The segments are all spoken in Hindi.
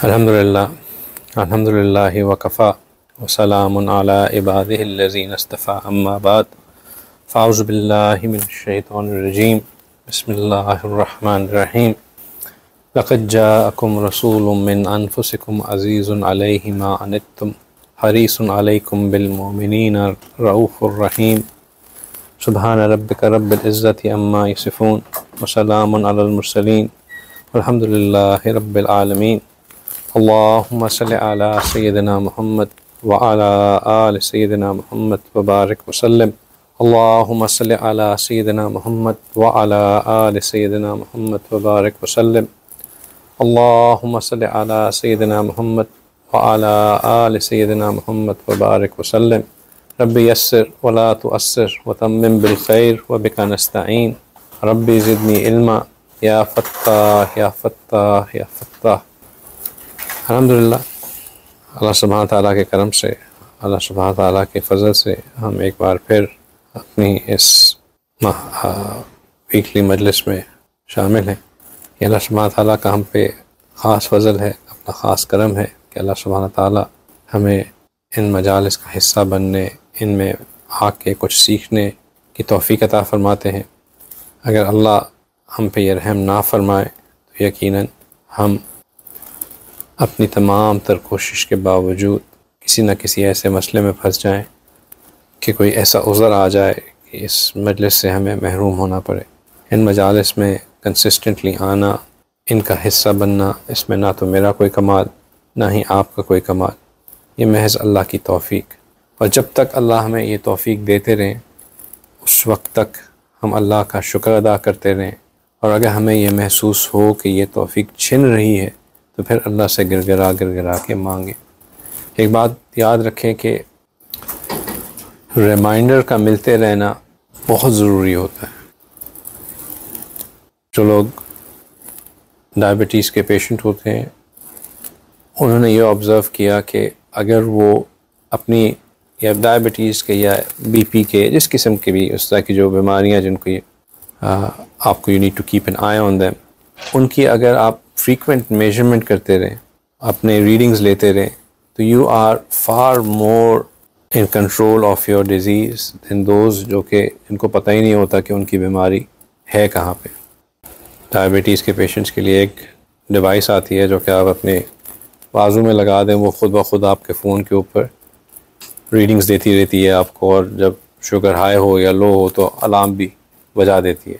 अल्हम्दुलिल्लाहि वकफ़ा वसलामुन अला इबादिहिल्लज़ीना इस्तफ़ा अम्मा बाद फ़अऊज़ु बिल्लाहि मिनश्शैतानिर्रजीम बिस्मिल्लाहिर्रहमानिर्रहीम लक़द जाअकुम रसूलुम मिन अनफुसिकुम अज़ीज़ुन अलैहि मा अनित्तुम हरीसुन अलैकुम बिल मुमिनीना रऊफ़ुर रहीम सुब्हान रब्बिका रब्बिल इज़्ज़ति अम्मा यसिफ़ून व सलामुन अलल मुरसलीन वल्हम्दुलिल्लाहि रब्बिल आलमीन। अल्लाहुम्मा सल्लि अला सय्यिदिना मुहम्मद व अला आलि सय्यिदिना मुहम्मद व बारिक वसल्लम। अल्लाहुम्मा सल्लि अला सय्यिदिना मुहम्मद व अला आलि सय्यिदिना मुहम्मद व बारिक वसल्लम। अल्लाहुम्मा सल्लि अला सय्यिदिना मुहम्मद व अला आलि सय्यिदिना मुहम्मद व बारिक वसल्लम। रब्बि यस्सिर व ला तुअस्सिर व तम्मिम बिल खैर व बिका नस्तईन। रब्बि ज़िदनी इल्मा या फ़त्ताह या फ़त्ताह या फ़त्ताह। अल्हम्दुलिल्लाह, अल्लाह सुब्हान तआला के करम से, अल्लाह सुब्हान तआला के फ़ज़ल से हम एक बार फिर अपनी इस वीकली मजलिस में शामिल हैं। ये अल्लाह सुब्हान तआला का हम पे ख़ास फ़ज़ल है, अपना ख़ास करम है कि अल्लाह सुब्हान तआला हमें इन मजालिस का हिस्सा बनने, इनमें आके कुछ सीखने की तौफ़ीक़ अता फ़रमाते हैं। अगर अल्लाह हम पे ये रहम ना फ़रमाए तो यकीनन हम अपनी तमाम तर कोशिश के बावजूद किसी न किसी ऐसे मसले में फंस जाएं कि कोई ऐसा उज़र आ जाए कि इस मजलिस से हमें महरूम होना पड़े। इन मजालिस में कंसिस्टेंटली आना, इनका हिस्सा बनना, इसमें ना तो मेरा कोई कमाल ना ही आपका कोई कमाल, ये महज़ अल्लाह की तौफ़ीक़। और जब तक अल्लाह हमें ये तौफ़ीक़ देते रहें उस वक्त तक हम अल्लाह का शुक्र अदा करते रहें। और अगर हमें यह महसूस हो कि ये तौफ़ीक़ छिन रही है तो फिर अल्लाह से गिड़गिड़ा के मांगे। एक बात याद रखें कि रिमाइंडर का मिलते रहना बहुत ज़रूरी होता है। जो लोग डायबिटीज़ के पेशेंट होते हैं उन्होंने ये ऑब्ज़र्व किया कि अगर वो अपनी या डायबिटीज़ के या बीपी के जिस किस्म के भी उस तरह की जो बीमारियां जिनको आपको you need to keep an eye on them, उनकी अगर आप फ्रीक्वेंट मेजरमेंट करते रहें, अपने रीडिंग्स लेते रहें, तो you are far more in control of your disease than those जो कि इनको पता ही नहीं होता कि उनकी बीमारी है कहाँ पे। डायबिटीज़ के पेशेंट्स के लिए एक डिवाइस आती है जो कि आप अपने बाजू में लगा दें, वो ख़ुद ब खुद आपके फ़ोन के ऊपर रीडिंग्स देती रहती है आपको, और जब शुगर हाई हो या लो हो तो अलार्म भी बजा देती है।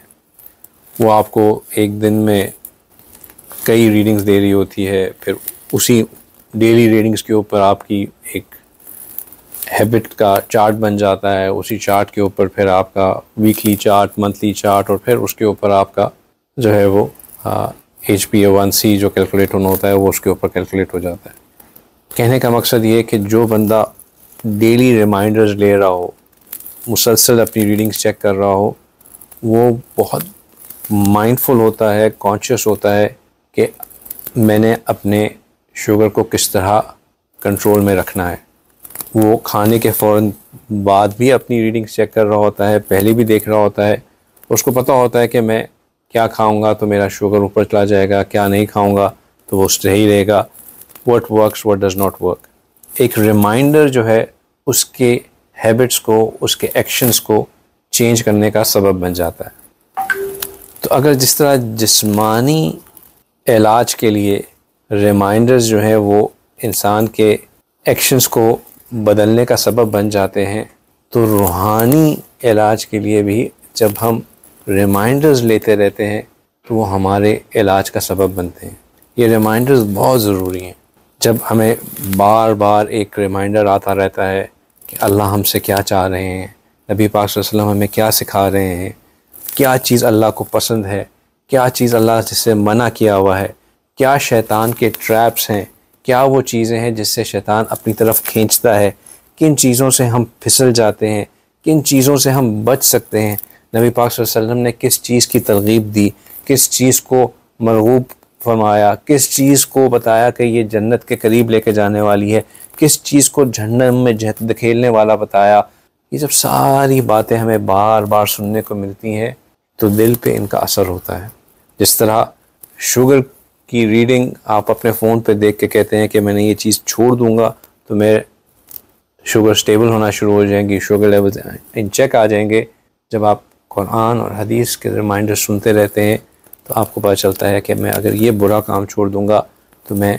वो आपको एक दिन में कई रीडिंग्स दे रही होती है, फिर उसी डेली रीडिंग्स के ऊपर आपकी एक हैबिट का चार्ट बन जाता है, उसी चार्ट के ऊपर फिर आपका वीकली चार्ट, मंथली चार्ट, और फिर उसके ऊपर आपका जो है वो HbA1c जो कैलकुलेट होना होता है वो उसके ऊपर कैलकुलेट हो जाता है। कहने का मकसद ये है कि जो बंदा डेली रिमाइंडर्स ले रहा हो, मुसलसल अपनी रीडिंग्स चेक कर रहा हो, वो बहुत माइंडफुल होता है, कॉन्शियस होता है कि मैंने अपने शुगर को किस तरह कंट्रोल में रखना है। वो खाने के फ़ौरन बाद भी अपनी रीडिंग्स चेक कर रहा होता है, पहले भी देख रहा होता है। उसको पता होता है कि मैं क्या खाऊंगा तो मेरा शुगर ऊपर चला जाएगा, क्या नहीं खाऊंगा तो वो सही रहेगा। What works, what does not work. एक रिमाइंडर जो है उसके हैबिट्स को, उसके एक्शंस को चेंज करने का सबब बन जाता है। तो अगर जिस तरह जिस्मानी इलाज के लिए रिमाइंडर्स जो हैं वो इंसान के एक्शंस को बदलने का सबब बन जाते हैं, तो रूहानी इलाज के लिए भी जब हम रिमाइंडर्स लेते रहते हैं तो वो हमारे इलाज का सबब बनते हैं। ये रिमाइंडर्स बहुत ज़रूरी हैं। जब हमें बार बार एक रिमाइंडर आता रहता है कि अल्लाह हमसे क्या चाह रहे हैं, नबी पाक सल्लल्लाहु अलैहि वसल्लम हमें क्या सिखा रहे हैं, क्या चीज़ अल्लाह को पसंद है, क्या चीज़ अल्लाह जिससे मना किया हुआ है, क्या शैतान के ट्रैप्स हैं, क्या वो चीज़ें हैं जिससे शैतान अपनी तरफ खींचता है, किन चीज़ों से हम फिसल जाते हैं, किन चीज़ों से हम बच सकते हैं। नबी पाक सल्लल्लाहु अलैहि वसल्लम ने किस चीज़ की तरगीब दी, किस चीज़ को मरगूब फरमाया, किस चीज़ को बताया कि ये जन्नत के करीब लेके जाने वाली है, किस चीज़ को जहन्नम में धकेलने वाला बताया। ये जब सारी बातें हमें बार बार सुनने को मिलती हैं तो दिल पे इनका असर होता है। जिस तरह शुगर की रीडिंग आप अपने फ़ोन पे देख के कहते हैं कि मैंने ये चीज़ छोड़ दूँगा तो मेरे शुगर स्टेबल होना शुरू हो जाएंगी, शुगर लेवल्स इन चेक आ जाएंगे। जब आप कुरान और हदीस के रिमाइंडर सुनते रहते हैं तो आपको पता चलता है कि मैं अगर ये बुरा काम छोड़ दूँगा तो मैं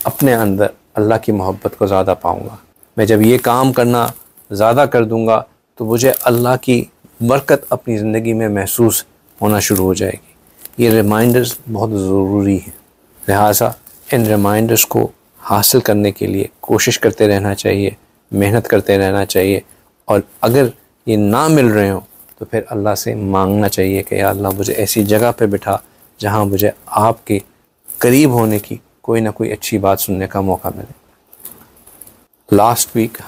अपने अंदर अल्लाह की मोहब्बत को ज़्यादा पाऊँगा। मैं जब ये काम करना ज़्यादा कर दूँगा तो मुझे अल्लाह की बरकत अपनी ज़िंदगी में महसूस होना शुरू हो जाएगी। ये रिमाइंडर्स बहुत ज़रूरी हैं, लिहाजा इन रिमाइंडर्स को हासिल करने के लिए कोशिश करते रहना चाहिए, मेहनत करते रहना चाहिए। और अगर ये ना मिल रहे हों तो फिर अल्लाह से मांगना चाहिए कि या अल्लाह मुझे ऐसी जगह पे बिठा जहाँ मुझे आपके करीब होने की कोई ना कोई अच्छी बात सुनने का मौका मिले। लास्ट वीक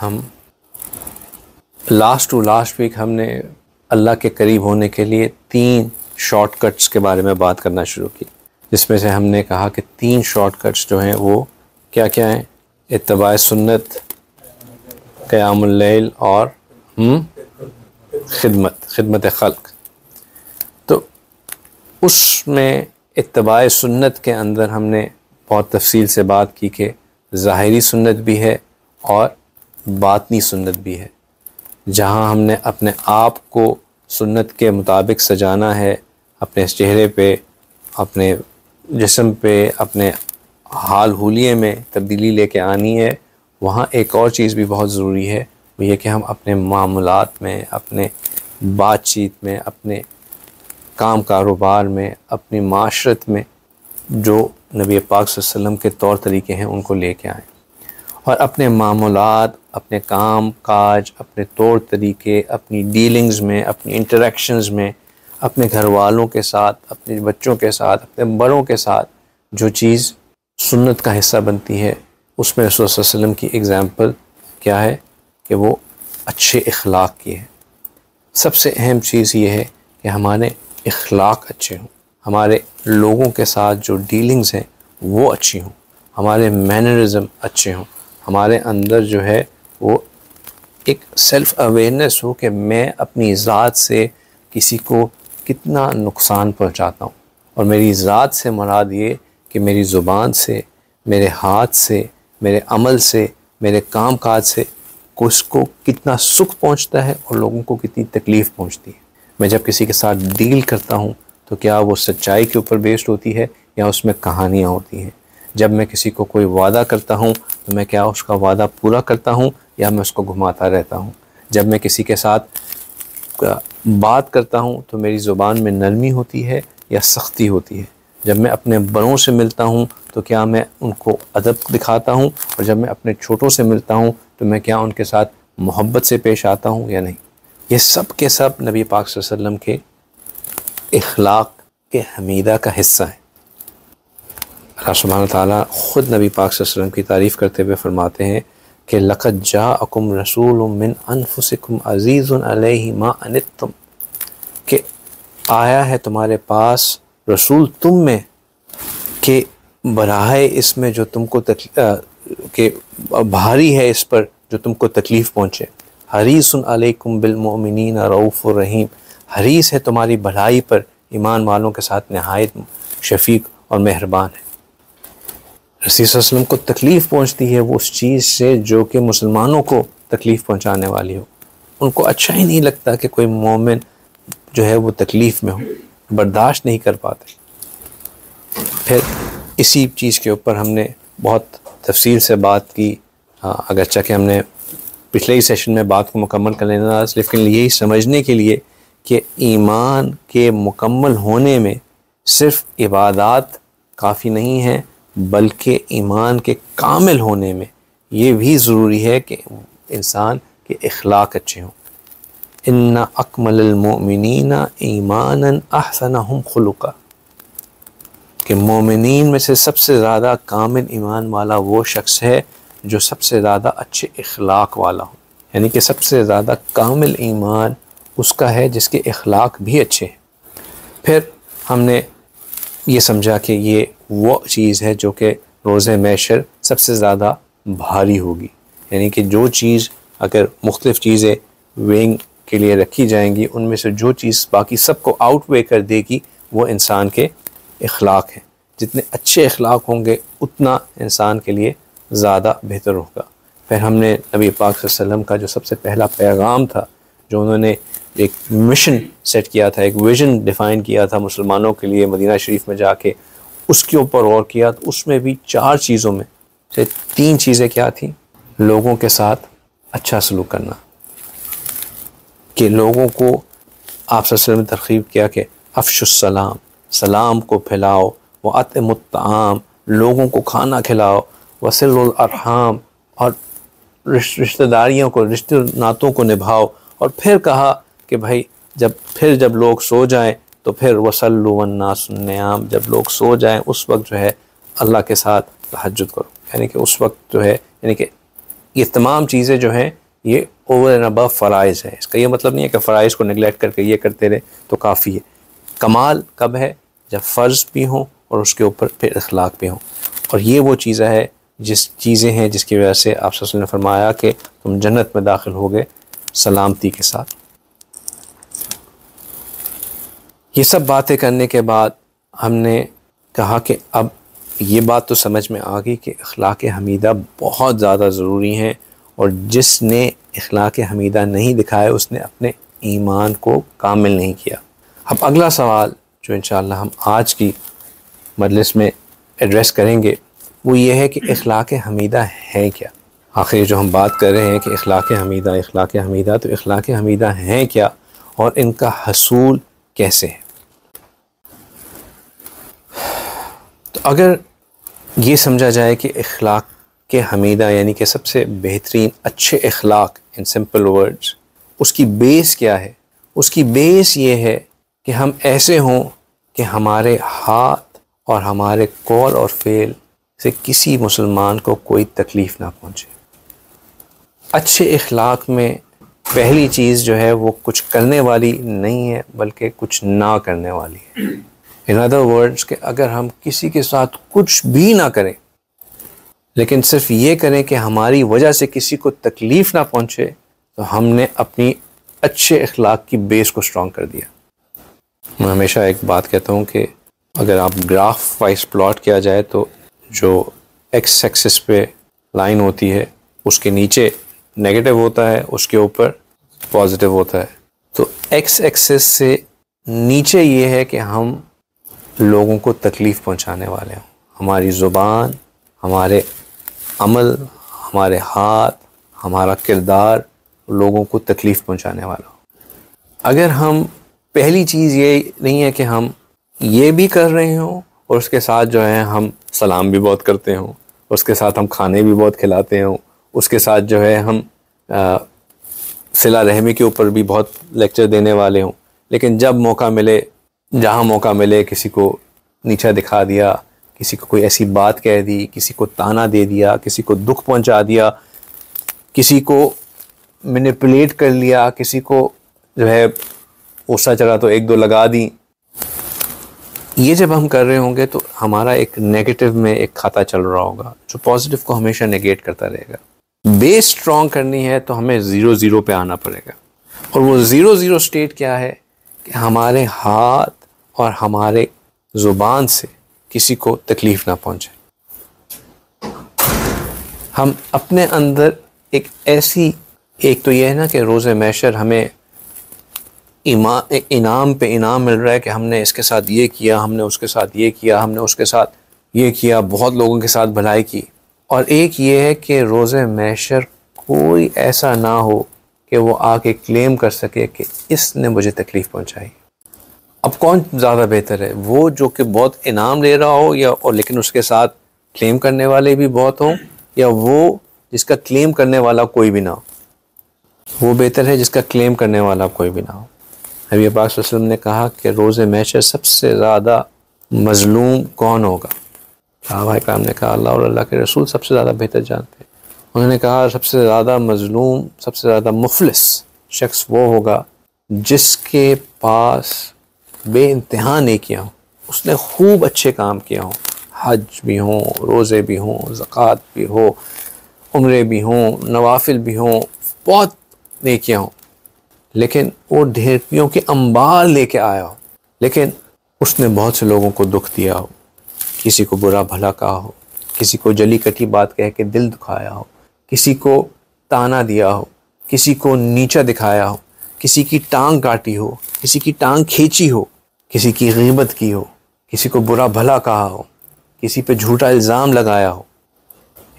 हमने अल्लाह के करीब होने के लिए 3 शॉर्टकट्स के बारे में बात करना शुरू की, जिसमें से हमने कहा कि 3 शॉर्टकट्स जो हैं वो क्या क्या हैं? इत्तिबा सुन्नत, क़यामुल लैल और खिदमत खल्क़। तो उसमें इत्तिबा सुन्नत के अंदर हमने बहुत तफसील से बात की कि ज़ाहिरी सुन्नत भी है और बातनी सुन्नत भी है। जहाँ हमने अपने आप को सुन्नत के मुताबिक सजाना है, अपने चेहरे पे, अपने जिस्म पे, अपने हाल हुलिये में तब्दीली लेके आनी है। वहाँ एक और चीज़ भी बहुत ज़रूरी है, वो ये कि हम अपने मामलात में, अपने बातचीत में, अपने काम कारोबार में, अपनी माशरत में जो नबी पाक सल्लल्लाहु अलैहि वसल्लम के तौर तरीके हैं उनको लेके आएँ। और अपने मामलात, अपने काम काज, अपने तौर तरीके, अपनी डीलिंग्स में, अपनी इंटरेक्शंस में, अपने घर वालों के साथ, अपने बच्चों के साथ, अपने बड़ों के साथ जो चीज़ सुन्नत का हिस्सा बनती है, उसमें रसूल सल्लल्लाहु अलैहि वसल्लम की एग्ज़ाम्पल क्या है कि वो अच्छे इखलाक की है। सबसे अहम चीज़ ये है कि हमारे इखलाक अच्छे हों, हमारे लोगों के साथ जो डीलिंग्स हैं वो अच्छी हों, हमारे मैनरिज़म अच्छे हों, हमारे अंदर जो है वो एक सेल्फ़ अवेयरनेस हो कि मैं अपनी ज़ात से किसी को कितना नुकसान पहुंचाता हूं। और मेरी ज़ात से मुराद ये कि मेरी ज़ुबान से, मेरे हाथ से, मेरे अमल से, मेरे काम काज से उसको कितना सुख पहुंचता है और लोगों को कितनी तकलीफ़ पहुंचती है। मैं जब किसी के साथ डील करता हूं तो क्या वो सच्चाई के ऊपर बेस्ड होती है या उसमें कहानियाँ होती हैं। जब मैं किसी को कोई वादा करता हूं तो मैं क्या उसका वादा पूरा करता हूं या मैं उसको घुमाता रहता हूं। जब मैं किसी के साथ बात करता हूं तो मेरी ज़ुबान में नरमी होती है या सख्ती होती है। जब मैं अपने बड़ों से मिलता हूं तो क्या मैं उनको अदब दिखाता हूं, और जब मैं अपने छोटों से मिलता हूं तो मैं क्या उनके साथ मोहब्बत से पेश आता हूं या नहीं। ये सब के सब नबी पाक सल्लल्लाहु अलैहि वसल्लम के इखलाक के हमीदा का हिस्सा है। अल्लाह सुब्हानहू व तआला ख़ुद नबी पाक सल्लल्लाहु अलैहि वसल्लम की तारीफ़ करते हुए फरमाते हैं कि लक़द जाअकुम रसूलुम मिन अनफुसिकुम अज़ीज़ुन अलैहि मा अनित्तुम, कि आया है तुम्हारे पास रसूल तुम में कि बराए इसमें जो तुमको के भारी है इस पर जो तुमको तकलीफ़ पहुँचे। हरीसुन अलैकुम बिल मोमिनीना रऊफ़ुर रहीम, हरीस है तुम्हारी भलाई पर ईमान वालों के साथ नहायत शफ़ीक़ और मेहरबान है। रसूल सल्लल्लाहु अलैहि वसल्लम को तकलीफ़ पहुँचती है वो उस चीज़ से जो कि मुसलमानों को तकलीफ़ पहुँचाने वाली हो। उनको अच्छा ही नहीं लगता कि कोई मोमिन जो है वो तकलीफ़ में हो, बर्दाश्त नहीं कर पाते। फिर इसी चीज़ के ऊपर हमने बहुत तफसील से बात की, अगरचे कि हमने पिछले ही सेशन में बात को मुकम्मल कर लेना, लेकिन यही समझने के लिए कि ईमान के मुकम्मल होने में सिर्फ़ इबादात काफ़ी नहीं है, बल्कि ईमान के कामिल होने में ये भी ज़रूरी है कि इंसान के इखलाक अच्छे हों। इन्ना अकमलल मोमिनीना ईमानन अहसनहुम खुलुका, कि मोमिनीन में से सबसे ज़्यादा कामिल ईमान वाला वो शख्स है जो सबसे ज़्यादा अच्छे इखलाक वाला हो। यानी कि सबसे ज़्यादा कामिल ईमान उसका है जिसके इखलाक भी अच्छे हैं। फिर हमने ये समझा कि ये वो चीज़ है जो कि रोज़े महशर सबसे ज़्यादा भारी होगी। यानी कि जो चीज़ अगर मुख्तलिफ़ चीज़ें वेइंग के लिए रखी जाएंगी, उनमें से जो चीज़ बाकी सबको आउटवे कर देगी वो इंसान के इखलाक है। जितने अच्छे अखलाक होंगे उतना इंसान के लिए ज़्यादा बेहतर होगा। फिर हमने नबी पाक सल्लल्लाहु अलैहि वसल्लम का जो सबसे पहला पैगाम था, जो उन्होंने एक मिशन सेट किया था, एक विज़न डिफ़ाइन किया था मुसलमानों के लिए मदीना शरीफ में जाके, उसके ऊपर गौर किया तो उसमें भी 4 चीज़ों में से 3 चीज़ें क्या थी? लोगों के साथ अच्छा सलूक करना, कि लोगों को आप सल्लल्लाहु अलैहि वसल्लम ने तरग़ीब किया कि अफ़शुस्सलाम, सलाम को फैलाओ, व अतमुत्ताम, लोगों को खाना खिलाओ, वसिलुल अरहाम, और रिश्तेदारियों को, रिश्ते नातों को निभाओ। और फिर कहा कि भाई जब लोग सो जाएं तो फिर वसल्लु वन्नासु नियाम, जब लोग सो जाएं उस वक्त जो है अल्लाह के साथ तहज्जुद करो, यानी कि उस वक्त जो है, यानी कि ये तमाम चीज़ें जो हैं ये ओवर एंड अबव फ़राइज़ है। इसका ये मतलब नहीं है कि फ़राइज़ को नेगलेक्ट करके ये करते रहे तो काफ़ी है। कमाल कब है? जब फ़र्ज़ भी हों और उसके ऊपर फिर अखलाक भी हों। और ये वो चीज़ें हैं जिसकी वजह से आप सल्लल्लाहु अलैहि वसल्लम ने फरमाया कि तुम जन्नत में दाखिल होगे सलामती के साथ। ये सब बातें करने के बाद हमने कहा कि अब ये बात तो समझ में आ गई कि अखलाक हमीदा बहुत ज़्यादा ज़रूरी हैं, और जिसने अखलाक हमीदा नहीं दिखाया उसने अपने ईमान को कामिल नहीं किया। अब अगला सवाल जो इंशाअल्लाह हम आज की मजलिस में एड्रेस करेंगे वो ये है कि अखलाक हमीदा है क्या? आखिर जो हम बात कर रहे हैं कि अखलाक हमीदा, तो अखलाक हमीदा हैं क्या और इनका हसूल कैसे है? तो अगर ये समझा जाए कि अखलाक के हमीदा यानी कि सबसे बेहतरीन अच्छे अखलाक, इन सिंपल वर्ड्स, उसकी बेस क्या है? उसकी बेस ये है कि हम ऐसे हों कि हमारे हाथ और हमारे कौल और फेल से किसी मुसलमान को कोई तकलीफ़ ना पहुँचे। अच्छे अखलाक में पहली चीज़ जो है वो कुछ करने वाली नहीं है बल्कि कुछ ना करने वाली है। इन अदर वर्ड्स कि अगर हम किसी के साथ कुछ भी ना करें लेकिन सिर्फ ये करें कि हमारी वजह से किसी को तकलीफ़ ना पहुँचे, तो हमने अपनी अच्छे अखलाक की बेस को स्ट्रॉन्ग कर दिया। मैं हमेशा एक बात कहता हूँ कि अगर आप ग्राफ वाइज प्लॉट किया जाए तो जो एक्स एक्सिस पे लाइन होती है उसके नीचे नेगेटिव होता है, उसके ऊपर पॉजिटिव होता है। तो एक्स एक्सिस से नीचे ये है कि हम लोगों को तकलीफ़ पहुंचाने वाले हों, हमारी ज़ुबान, हमारे अमल, हमारे हाथ, हमारा किरदार लोगों को तकलीफ़ पहुंचाने वाला हो। अगर हम पहली चीज़ ये नहीं है कि हम ये भी कर रहे हों और उसके साथ जो है हम सलाम भी बहुत करते हों, उसके साथ हम खाने भी बहुत खिलाते हों, उसके साथ जो है हम सिला रहमी के ऊपर भी बहुत लेक्चर देने वाले हों, लेकिन जब मौका मिले, जहाँ मौका मिले किसी को नीचा दिखा दिया, किसी को कोई ऐसी बात कह दी, किसी को ताना दे दिया, किसी को दुख पहुंचा दिया, किसी को मैनिपुलेट कर लिया, किसी को जो है गुस्सा चढ़ा तो 1-2 लगा दी। ये जब हम कर रहे होंगे तो हमारा एक नेगेटिव में एक खाता चल रहा होगा जो पॉजिटिव को हमेशा नेगेट करता रहेगा। बेस स्ट्रॉन्ग करनी है तो हमें 0-0 पे आना पड़ेगा, और वो 0-0 स्टेट क्या है कि हमारे हाथ और हमारे ज़ुबान से किसी को तकलीफ़ ना पहुंचे। हम अपने अंदर एक तो ये है ना कि रोज़े महशर हमें इनाम पे इनाम मिल रहा है कि हमने इसके साथ ये किया, हमने उसके साथ ये किया, हमने उसके साथ ये किया, बहुत लोगों के साथ भलाई की। और एक ये है कि रोज़े महशर कोई ऐसा ना हो कि वो आके क्लेम कर सके कि इसने मुझे तकलीफ़ पहुंचाई। अब कौन ज़्यादा बेहतर है, वो जो कि बहुत इनाम ले रहा हो या और लेकिन उसके साथ क्लेम करने वाले भी बहुत हों, या वो जिसका क्लेम करने वाला कोई भी ना हो? वो बेहतर है जिसका क्लेम करने वाला कोई भी ना हो। नबी पाक सल्लल्लाहु अलैहि वसल्लम ने कहा कि रोज़े महशर सबसे ज़्यादा मज़लूम कौन होगा? सहाबा इकराम ने कहा अल्लाह और अल्लाह के रसूल सबसे ज़्यादा बेहतर जानते हैं। उन्होंने कहा सबसे ज़्यादा मज़लूम, सबसे ज़्यादा मुफलिस शख्स वो होगा जिसके पास बेइंतहा नेकियां हों, उसने खूब अच्छे काम किया हों, हज भी हों, रोज़े भी हों, ज़कात भी हो, उम्रे भी हों, नवाफिल भी हों, बहुत नेकियां हों, लेकिन वो ढेरियों के अंबार लेके आया हो, लेकिन उसने बहुत से लोगों को दुख दिया हो। किसी को बुरा भला कहा हो, किसी को जली कटी बात कह के दिल दुखाया हो, किसी को ताना दिया हो, किसी को नीचा दिखाया हो, किसी की टांग काटी हो, किसी की टांग खींची हो, किसी की गीबत की हो, किसी को बुरा भला कहा हो, किसी पे झूठा इल्ज़ाम लगाया हो,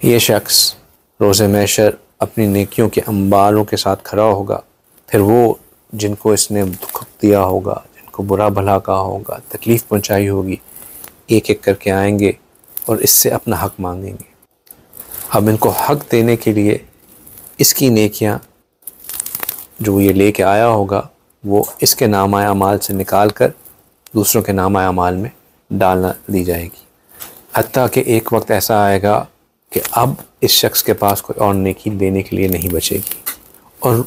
ये शख्स रोज़े महशर अपनी नेकियों के अंबारों के साथ खड़ा होगा। फिर वो जिनको इसने दुख दिया होगा, जिनको बुरा भला कहा होगा, तकलीफ़ पहुंचाई होगी, एक एक करके आएंगे और इससे अपना हक़ मांगेंगे। अब इनको हक़ देने के लिए इसकी नेकियां जो ये लेके आया होगा वो इसके नामा अमाल से निकाल कर दूसरों के नामा अमाल में डालना दी जाएगी। हत्ता कि एक वक्त ऐसा आएगा कि अब इस शख्स के पास कोई और नेकी देने के लिए नहीं बचेगी और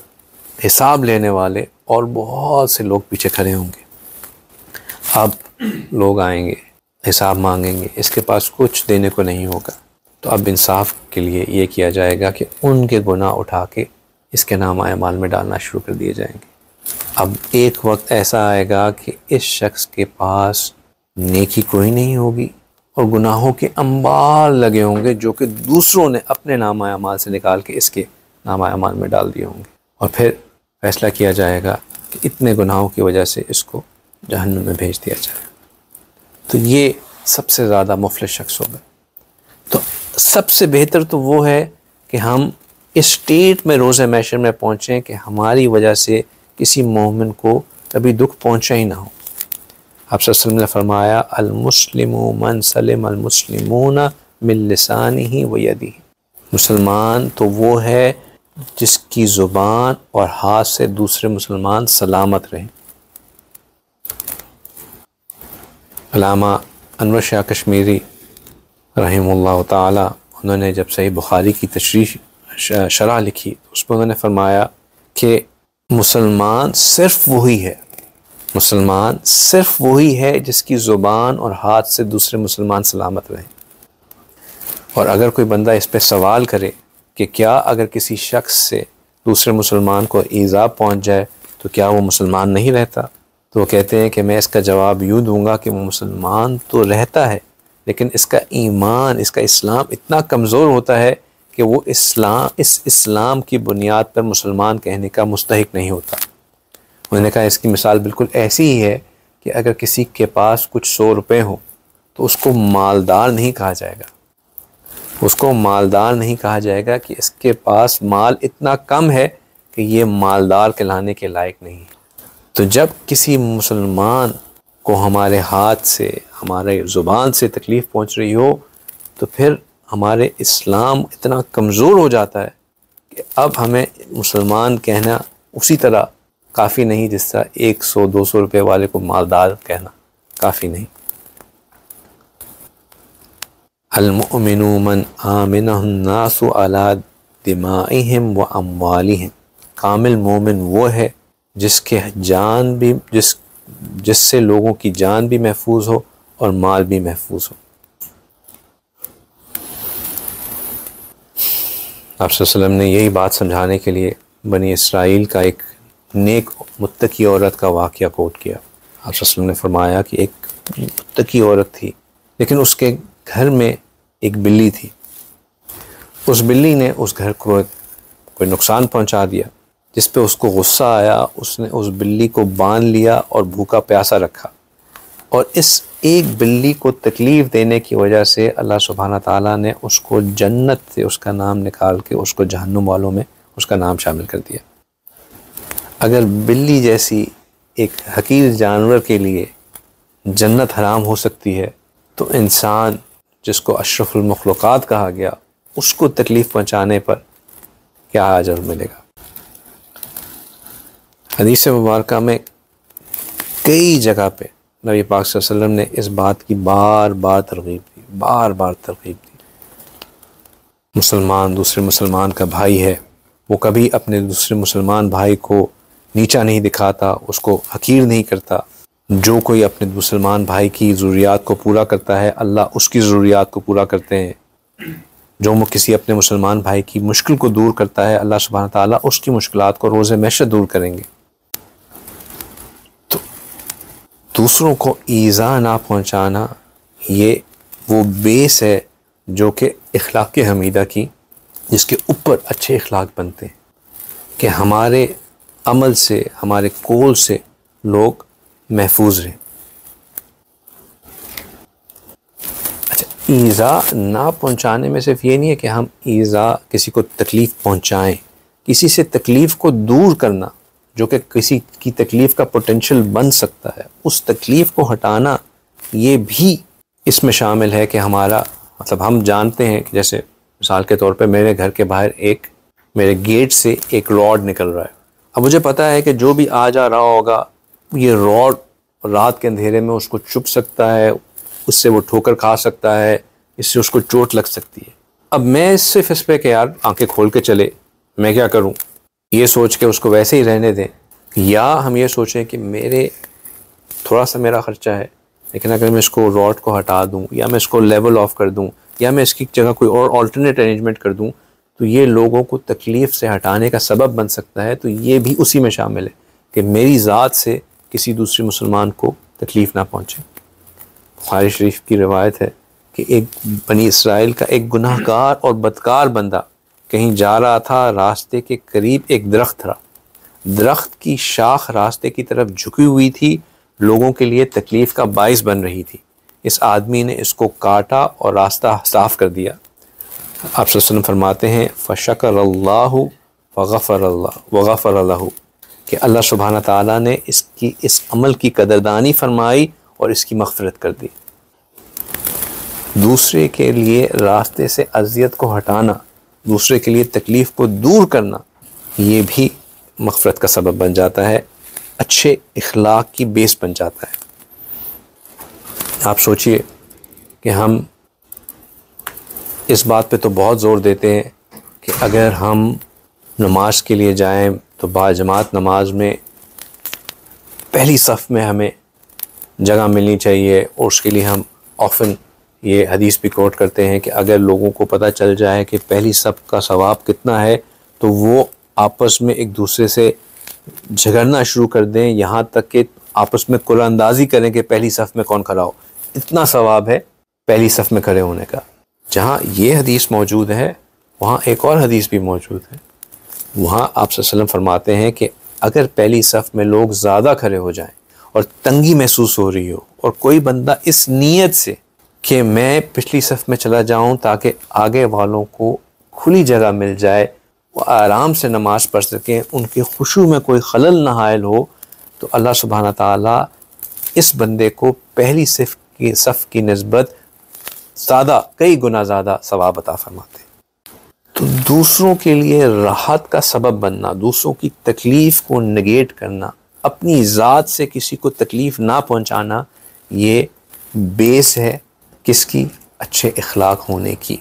हिसाब लेने वाले और बहुत से लोग पीछे खड़े होंगे। अब लोग आएंगे, हिसाब मांगेंगे, इसके पास कुछ देने को नहीं होगा। तो अब इंसाफ के लिए ये किया जाएगा कि उनके गुनाह उठा के इसके नामा अमाल में डालना शुरू कर दिए जाएंगे। अब एक वक्त ऐसा आएगा कि इस शख्स के पास नेकी कोई नहीं होगी और गुनाहों के अंबार लगे होंगे जो कि दूसरों ने अपने नामा अमाल से निकाल के इसके नामा अमाल में डाल दिए होंगे। और फिर फैसला किया जाएगा कि इतने गुनाहों की वजह से इसको जहन्नुम में भेज दिया जाए। तो ये सबसे ज़्यादा मुफलिस शख्स होगा। तो सबसे बेहतर तो वो है कि हम इस स्टेट में रोज़े महशर में पहुँचें कि हमारी वजह से किसी मोमिन को कभी दुख पहुँचा ही ना हो। आप सल्लल्लाहु अलैहि वसल्लम ने फरमाया, अल मुस्लिमु मन सलिम अल मुस्लिमूना मिन लिसानिही व यदिही। मुसलमान तो वो है जिसकी ज़ुबान और हाथ से दूसरे मुसलमान सलामत रहें। अल्लामा अनवर शाह कश्मीरी रहमहुल्लाह ताला, उन्होंने जब सही बुखारी की तशरीह शरह लिखी उसमें उन्होंने फरमाया कि मुसलमान सिर्फ वही है, मुसलमान सिर्फ वही है जिसकी ज़ुबान और हाथ से दूसरे मुसलमान सलामत रहें। और अगर कोई बंदा इस पे सवाल करे कि क्या अगर किसी शख्स से दूसरे मुसलमान को ईज़ा पहुंच जाए तो क्या वो मुसलमान नहीं रहता, तो वो कहते हैं कि मैं इसका जवाब यूँ दूंगा कि वो मुसलमान तो रहता है लेकिन इसका ईमान, इसका इस्लाम इतना कमज़ोर होता है कि वो इस इस्लाम की बुनियाद पर मुसलमान कहने का मुस्तहिक नहीं होता। उन्होंने कहा इसकी मिसाल बिल्कुल ऐसी ही है कि अगर किसी के पास कुछ 100 रुपये हो तो उसको मालदार नहीं कहा जाएगा, उसको मालदार नहीं कहा जाएगा कि इसके पास माल इतना कम है कि ये मालदार कहलाने के लायक नहीं है। तो जब किसी मुसलमान को हमारे हाथ से, हमारे ज़ुबान से तकलीफ़ पहुंच रही हो तो फिर हमारे इस्लाम इतना कमज़ोर हो जाता है कि अब हमें मुसलमान कहना उसी तरह काफ़ी नहीं जिस तरह 100-200 रुपये वाले को मालदार कहना काफ़ी नहीं। अल-मुअमिनु मन आमिनहुन नासु अला दिमाइहिम व अम्वालिहिम। कामिल मोमिन वो है जिसके जान भी जिससे लोगों की जान भी महफूज हो और माल भी महफूज हो। आप सल्लल्लाहु अलैहि वसल्लम ने यही बात समझाने के लिए बनी इसराइल का एक नेक मुत्तकी औरत का वाक़या कोट किया। आप सल्लल्लाहु अलैहि वसल्लम ने फरमाया कि एक मुत्तकी औरत थी लेकिन उसके घर में एक बिल्ली थी। उस बिल्ली ने उस घर को कोई नुकसान पहुंचा दिया जिस पे उसको गुस्सा आया। उसने उस बिल्ली को बांध लिया और भूखा प्यासा रखा और इस एक बिल्ली को तकलीफ़ देने की वजह से अल्लाह सुब्हाना ताला ने उसको जन्नत से उसका नाम निकाल के उसको जहन्नुम वालों में उसका नाम शामिल कर दिया। अगर बिल्ली जैसी एक हकीर जानवर के लिए जन्नत हराम हो सकती है तो इंसान जिसको अशरफुल मखलूक़ात कहा गया उसको तकलीफ़ पहुँचाने पर क्या अजर मिलेगा। हदीस मुबारका में कई जगह पे नबी पाक सल्लल्लाहु अलैहि वसल्लम ने इस बात की बार बार तरगीब दी। मुसलमान दूसरे मुसलमान का भाई है, वो कभी अपने दूसरे मुसलमान भाई को नीचा नहीं दिखाता, उसको हकीर नहीं करता। जो कोई अपने मुसलमान भाई की ज़रूरियात को पूरा करता है अल्लाह उसकी ज़रूरियात को पूरा करते हैं। जो किसी अपने मुसलमान भाई की मुश्किल को दूर करता है अल्लाह सुब्हानहू तआला उसकी मुश्किलात को रोज़े महशर दूर करेंगे। तो दूसरों को ईज़ा ना पहुँचाना ये वो बेस है जो कि इखलाक हमीदा की, जिसके ऊपर अच्छे इखलाक बनते हैं कि हमारे अमल से, हमारे कौल से लोग महफूज रहें। अच्छा, ईज़ा ना पहुंचाने में सिर्फ ये नहीं है कि हम ईज़ा, किसी को तकलीफ़ पहुंचाएं, किसी से तकलीफ़ को दूर करना जो कि किसी की तकलीफ़ का पोटेंशियल बन सकता है, उस तकलीफ़ को हटाना, ये भी इसमें शामिल है कि हमारा मतलब हम जानते हैं कि जैसे मिसाल के तौर पे मेरे घर के बाहर मेरे गेट से एक रॉड निकल रहा है। अब मुझे पता है कि जो भी आ जा रहा होगा ये रॉड रात के अंधेरे में उसको चुभ सकता है, उससे वो ठोकर खा सकता है, इससे उसको चोट लग सकती है। अब मैं सिर्फ इस पे कि यार आंखें खोल के चले, मैं क्या करूं, ये सोच के उसको वैसे ही रहने दें, या हम ये सोचें कि थोड़ा सा मेरा ख़र्चा है, लेकिन अगर मैं इसको रॉड को हटा दूं, या मैं इसको लेवल ऑफ कर दूं, या मैं इसकी जगह कोई और ऑल्टरनेट अरेंजमेंट कर दूं, तो ये लोगों को तकलीफ़ से हटाने का सबब बन सकता है। तो ये भी उसी में शामिल है कि मेरी ज़ात से किसी दूसरे मुसलमान को तकलीफ़ ना पहुँचे। बुखारी शरीफ की रिवायत है कि एक बनी इसराइल का एक गुनाहगार और बदकार बंदा कहीं जा रहा था, रास्ते के करीब एक दरख्त था, दरख्त की शाख रास्ते की तरफ झुकी हुई थी, लोगों के लिए तकलीफ़ का बाइस बन रही थी। इस आदमी ने इसको काटा और रास्ता साफ़ कर दिया। आप सल्लल्लाहु अलैहि वसल्लम फरमाते हैं फ़शकरल्लाहु वग़फ़र लहू, कि अल्लाह सुब्हाना ताला ने इसकी इस अमल की कदरदानी फरमाई और इसकी मग़फ़िरत कर दी। दूसरे के लिए रास्ते से अज़ियत को हटाना, दूसरे के लिए तकलीफ़ को दूर करना, ये भी मग़फ़िरत का सबब बन जाता है, अच्छे इखलाक की बेस बन जाता है। आप सोचिए कि हम इस बात पे तो बहुत ज़ोर देते हैं कि अगर हम नमाज के लिए जाएं तो बाजमात नमाज में पहली सफ़ में हमें जगह मिलनी चाहिए, और उसके लिए हम ऑफ़न ये हदीस भी कोट करते हैं कि अगर लोगों को पता चल जाए कि पहली सफ़ का सवाब कितना है तो वो आपस में एक दूसरे से झगड़ना शुरू कर दें, यहाँ तक कि आपस में कुरानंदाज़ी करें कि पहली सफ़ में कौन खड़ा हो। इतना सवाब है पहली सफ़ में खड़े होने का। जहाँ ये हदीस मौजूद है वहाँ एक और हदीस भी मौजूद है। वहाँ आप सल्लल्लाहु अलैहि वसल्लम फरमाते हैं कि अगर पहली सफ़ में लोग ज़्यादा खड़े हो जाएं और तंगी महसूस हो रही हो, और कोई बंदा इस नीयत से कि मैं पिछली सफ़ में चला जाऊँ ताकि आगे वालों को खुली जगह मिल जाए, वो आराम से नमाज़ पढ़ सकें, उनके खुशू में कोई खलल ना हायल हो, तो अल्लाह सुब्हाना ताला इस बंदे को पहली सफ़ की निस्बत ज़्यादा, कई गुना ज़्यादा सवाब अता फरमाते हैं। तो दूसरों के लिए राहत का सबब बनना, दूसरों की तकलीफ़ को नेगेट करना, अपनी ज़ात से किसी को तकलीफ़ ना पहुँचाना, ये बेस है किसकी, अच्छे इखलाक होने की।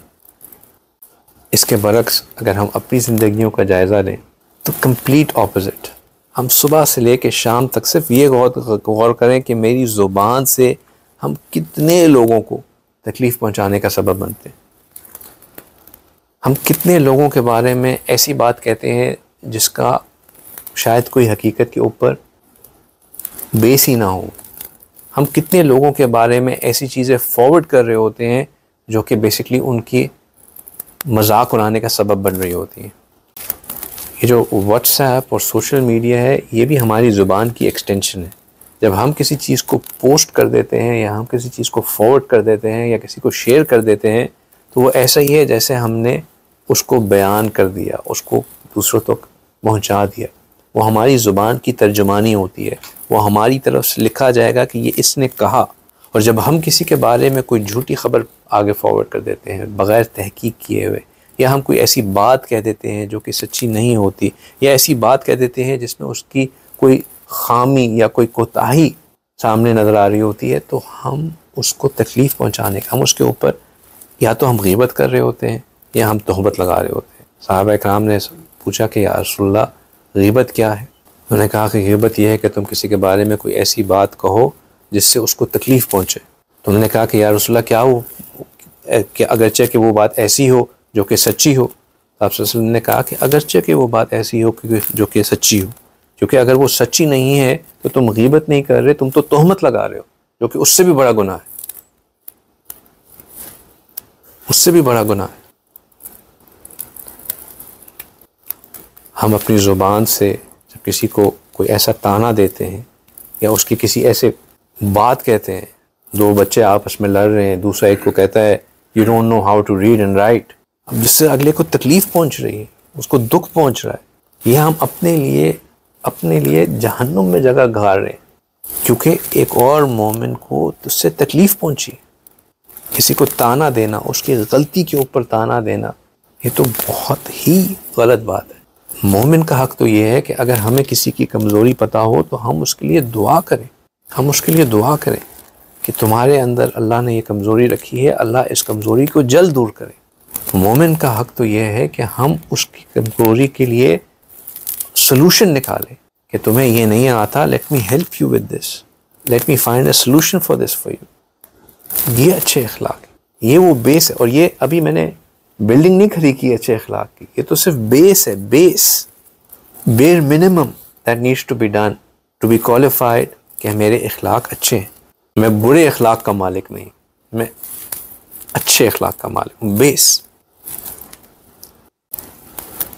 इसके बरक्स अगर हम अपनी ज़िंदगियों का जायज़ा लें तो कंप्लीट ऑपोजिट। हम सुबह से लेकर शाम तक सिर्फ ये गौर करें कि मेरी ज़ुबान से हम कितने लोगों को तकलीफ़ पहुंचाने का सबब बनते हैं। हम कितने लोगों के बारे में ऐसी बात कहते हैं जिसका शायद कोई हकीकत के ऊपर बेस ही ना हो। हम कितने लोगों के बारे में ऐसी चीज़ें फॉरवर्ड कर रहे होते हैं जो कि बेसिकली उनकी मजाक उड़ाने का सबब बन रही होती हैं। ये जो व्हाट्सएप और सोशल मीडिया है, ये भी हमारी ज़ुबान की एक्सटेंशन है। जब हम किसी चीज़ को पोस्ट कर देते हैं, या हम किसी चीज़ को फॉरवर्ड कर देते हैं, या किसी को शेयर कर देते हैं, तो वो ऐसा ही है जैसे हमने उसको बयान कर दिया, उसको दूसरों तक पहुंचा दिया। वो हमारी ज़ुबान की तर्जुमानी होती है, वो हमारी तरफ से लिखा जाएगा कि ये इसने कहा। और जब हम किसी के बारे में कोई झूठी खबर आगे फॉरवर्ड कर देते हैं बग़ैर तहकीक किए हुए, या हम कोई ऐसी बात कह देते हैं जो कि सच्ची नहीं होती, या ऐसी बात कह देते हैं जिसमें उसकी कोई खामी या कोई कोताही सामने नज़र आ रही होती है, तो हम उसको तकलीफ़ पहुंचाने का, हम उसके ऊपर या तो हम गीबत कर रहे होते हैं या हम तोहमत लगा रहे होते हैं। सहाबा इकराम ने पूछा कि या रसूलल्लाह गीबत क्या है? उन्होंने कहा कि गीबत यह है कि तुम किसी के बारे में कोई ऐसी बात कहो जिससे उसको तकलीफ़ पहुँचे। तो उन्होंने कहा कि या रसूलल्लाह क्या हो कि अगरचे कि वो बात ऐसी हो जो कि सच्ची हो। आप सल्लल्लाहु अलैहि वसल्लम ने कहा कि अगरचे कि वो बात ऐसी हो कि जो कि सच्ची हो, क्योंकि अगर वो सच्ची नहीं है तो तुम गीबत नहीं कर रहे, तुम तो तोहमत लगा रहे हो, जो कि उससे भी बड़ा गुनाह है। उससे भी बड़ा गुनाह है। हम अपनी ज़ुबान से जब किसी को कोई ऐसा ताना देते हैं या उसकी किसी ऐसे बात कहते हैं, दो बच्चे आपस में लड़ रहे हैं, दूसरा एक को कहता है you don't know how to read and write, अब जिससे अगले को तकलीफ़ पहुंच रही है, उसको दुख पहुंच रहा है, ये हम अपने लिए जहन्नुम में जगह गाड़ रहे हैं, क्योंकि एक और मोमिन को उससे तकलीफ़ पहुंची। किसी को ताना देना, उसकी गलती के ऊपर ताना देना, ये तो बहुत ही गलत बात है। मोमिन का हक़ तो ये है कि अगर हमें किसी की कमज़ोरी पता हो तो हम उसके लिए दुआ करें, कि तुम्हारे अंदर अल्लाह ने ये कमज़ोरी रखी है, अल्लाह इस कमज़ोरी को जल्द दूर करे। मोमिन का हक़ तो ये है कि हम उसकी कमज़ोरी के लिए सलूशन निकालें कि तुम्हें ये नहीं आता, let me help you with this, let me find a solution for this for you. ये अच्छे अखलाक है, ये वो बेस है। और ये अभी मैंने बिल्डिंग नहीं खड़ी की अच्छे अखलाक की, ये तो सिर्फ बेस है, bare minimum that needs to be done to be qualified कि मेरे अखलाक अच्छे हैं। मैं बुरे अखलाक का मालिक नहीं, मैं अच्छे अखलाक का मालिक हूँ। बेस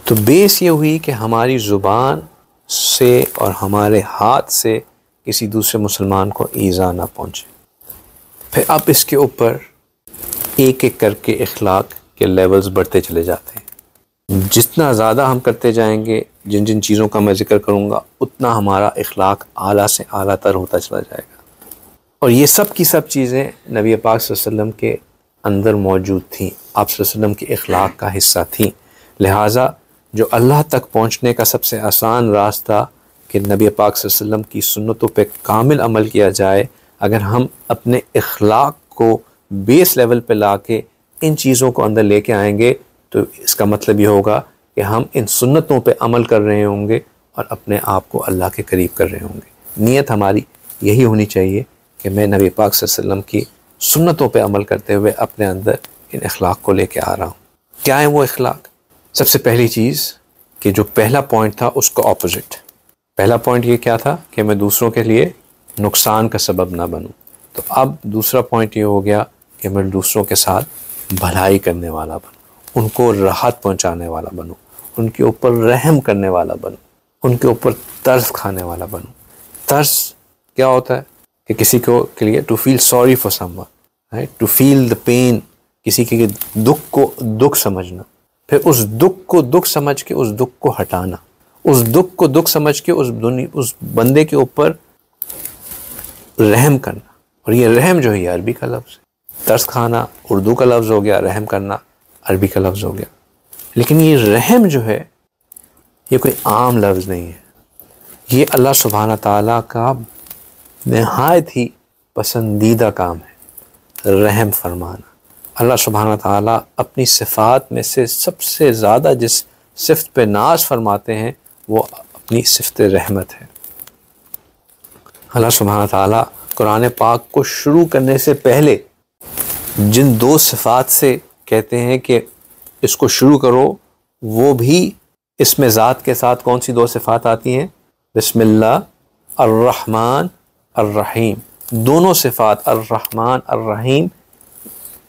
तो बेस ये हुई कि हमारी ज़ुबान से और हमारे हाथ से किसी दूसरे मुसलमान को ईज़ा ना पहुँचे। फिर अब इसके ऊपर एक एक करके अखलाक के लेवल्स बढ़ते चले जाते हैं। जितना ज़्यादा हम करते जाएंगे, जिन जिन चीज़ों का मैं ज़िक्र करूँगा, उतना हमारा अखलाक आला से आला तर होता चला जाएगा। और ये सब की सब चीज़ें नबी पाक सल्लल्लाहु अलैहि वसल्लम के अंदर मौजूद थीं, आप सल्लल्लाहु अलैहि वसल्लम के अखलाक का हिस्सा थीं। लिहाजा जो अल्लाह तक पहुँचने का सबसे आसान रास्ता कि नबी पाक सल्लल्लाहु अलैहि वसल्लम की सुन्नतों पे कामिल अमल किया जाए, अगर हम अपने अखलाक को बेस लेवल पे ला के इन चीज़ों को अंदर लेके आएंगे तो इसका मतलब ये होगा कि हम इन सुन्नतों पे अमल कर रहे होंगे और अपने आप को अल्लाह के करीब कर रहे होंगे। नीयत हमारी यही होनी चाहिए कि मैं नबी पाक सल्लल्लाहु अलैहि वसल्लम की सुन्नतों पे अमल करते हुए अपने अंदर इन अखलाक को लेके आ रहा हूँ। क्या है वो अखलाक? सबसे पहली चीज़ कि जो पहला पॉइंट था उसका ऑपोजिट। पहला पॉइंट ये क्या था कि मैं दूसरों के लिए नुकसान का सबब ना बनूं। तो अब दूसरा पॉइंट ये हो गया कि मैं दूसरों के साथ भलाई करने वाला बनूं, उनको राहत पहुंचाने वाला बनूं, उनके ऊपर रहम करने वाला बनूं, उनके ऊपर तरस खाने वाला बनूं। तरस क्या होता है कि किसी को के लिए to feel sorry for someone, right, to feel the pain, किसी के दुख को दुख समझना, फिर उस दुख को दुख समझ के उस दुख को हटाना, उस दुख को दुख समझ के उस बंदे के ऊपर रहम करना। और ये रहम जो है ये अरबी का लफ्ज़ है। तरस खाना उर्दू का लफ्ज़ हो गया, रहम करना अरबी का लफ्ज़ हो गया। लेकिन ये रहम जो है ये कोई आम लफ्ज़ नहीं है, ये अल्लाह सुब्हाना ताला का निहायत ही पसंदीदा काम है, रहम फरमाना। अल्लाह सुब्हाना ताला अपनी सिफ़ात में से सबसे ज़्यादा जिस सिफ़त पे नाज फरमाते हैं वो अपनी सिफ़त रहमत है। अल्लाह सुब्हाना ताला कुरान पाक को शुरू करने से पहले जिन दो सिफ़ात से कहते हैं कि इसको शुरू करो, वो भी इसमें ज़ात के साथ कौन सी दो सिफ़ात आती हैं? बिस्मिल्लाह अर्रहमान अर्रहीम। दोनों सिफ़ात अर्रहमान अर्रहीम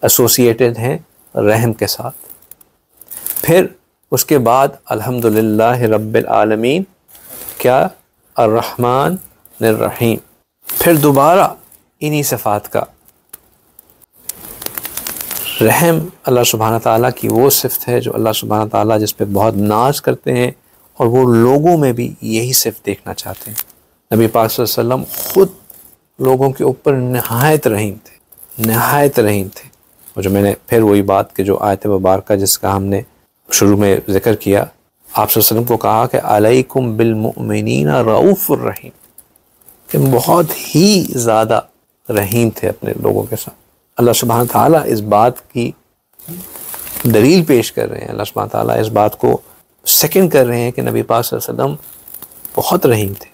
एसोसिएटेड हैं रहम के साथ। फिर उसके बाद अल्हम्दुलिल्लाह रब्बिल आलमीन, क्या? अर्रहमान अर्रहीम। फिर दोबारा इन्हीं सिफ़ात का रहम अल्लाह सुब्हाना ताला की वो सिफ़त है जो अल्लाह सुब्हाना ताला जिस पे बहुत नाज करते हैं और वो लोगों में भी यही सिफ़त देखना चाहते हैं। नबी पाक सल्लल्लाहु अलैहि वसल्लम ख़ुद लोगों के ऊपर नहायत रहीम थे। और जो मैंने फिर वही बात कि जो आयत मुबारका जिसका हमने शुरू में ज़िक्र किया, आप सल्लल्लाहु अलैहि वसल्लम को कहा कि अलैकुम बिल मुमिनीना रऊफ़ुर रहीम, कि बहुत ही ज़्यादा रहीम थे अपने लोगों के साथ। अल्लाह सुब्हाना ताला इस बात की दलील पेश कर रहे हैं, अल्लाह सुब्हाना ताला इस बात को सेकंड कर रहे हैं कि नबी पाक सल्लल्लाहु अलैहि वसल्लम बहुत रहीम थे।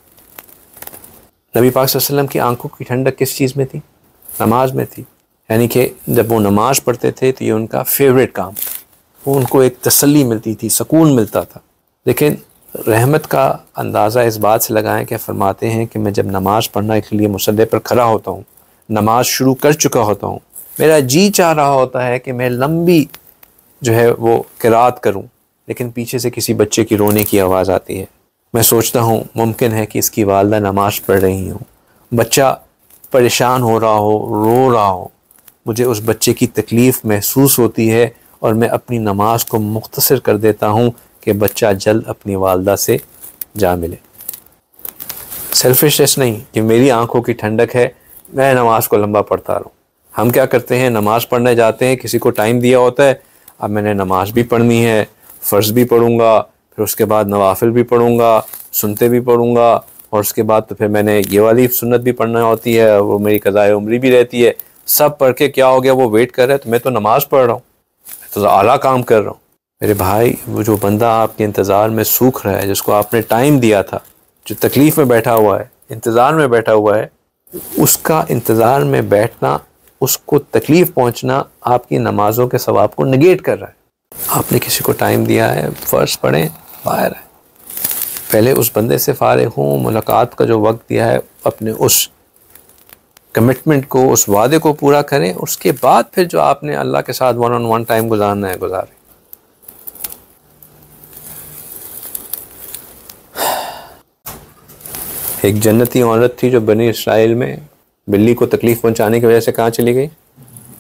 नबी पाक सल्लल्लाहु अलैहि वसल्लम की आंखों की ठंडक किस चीज़ में थी? नमाज में थी। यानी कि जब वो नमाज पढ़ते थे तो ये उनका फेवरेट काम था, वो उनको एक तसल्ली मिलती थी, सुकून मिलता था। लेकिन रहमत का अंदाज़ा इस बात से लगाएं कि फरमाते हैं कि मैं जब नमाज पढ़ना के लिए मुसल्ले पर खड़ा होता हूँ, नमाज शुरू कर चुका होता हूँ, मेरा जी चाह रहा होता है कि मैं लंबी जो है वो क़िरात करूं, लेकिन पीछे से किसी बच्चे की रोने की आवाज़ आती है। मैं सोचता हूँ मुमकिन है कि इसकी वालिदा नमाज़ पढ़ रही हो, बच्चा परेशान हो रहा हो, रो रहा हो, मुझे उस बच्चे की तकलीफ़ महसूस होती है और मैं अपनी नमाज को मुख्तसर कर देता हूँ कि बच्चा जल्द अपनी वालिदा से जा मिले। सेल्फिशनेस नहीं कि मेरी आंखों की ठंडक है, मैं नमाज को लंबा पढ़ता रहूँ। हम क्या करते हैं, नमाज़ पढ़ने जाते हैं, किसी को टाइम दिया होता है, अब मैंने नमाज भी पढ़नी है, फ़र्ज़ भी पढ़ूँगा, फिर उसके बाद नवाफिल भी पढ़ूँगा, सुनते भी पढ़ूँगा, और उसके बाद तो फिर मैंने ये वाली सुन्नत भी पढ़ना होती है, वो मेरी क़ज़ाए उम्री भी रहती है। सब पढ़ के क्या हो गया, वो वेट कर रहे हैं, तो मैं तो नमाज़ पढ़ रहा हूँ, तो आला काम कर रहा हूँ। मेरे भाई, वो जो बंदा आपके इंतज़ार में सूख रहा है, जिसको आपने टाइम दिया था, जो तकलीफ़ में बैठा हुआ है, इंतज़ार में बैठा हुआ है, उसका इंतज़ार में बैठना, उसको तकलीफ़ पहुँचना आपकी नमाज़ों के सवाब को नेगेट कर रहा है। आपने किसी को टाइम दिया है, फ़र्ज़ पढ़ें, बाहर है, पहले उस बंदे से फ़ारिग हों, मुलाकात का जो वक्त दिया है अपने उस कमिटमेंट को, उस वादे को पूरा करें, उसके बाद फिर जो आपने अल्लाह के साथ वन ऑन वन टाइम गुजारना है गुजारें। एक जन्नती औरत थी जो बनी इसराइल में बिल्ली को तकलीफ़ पहुंचाने की वजह से कहाँ चली गई,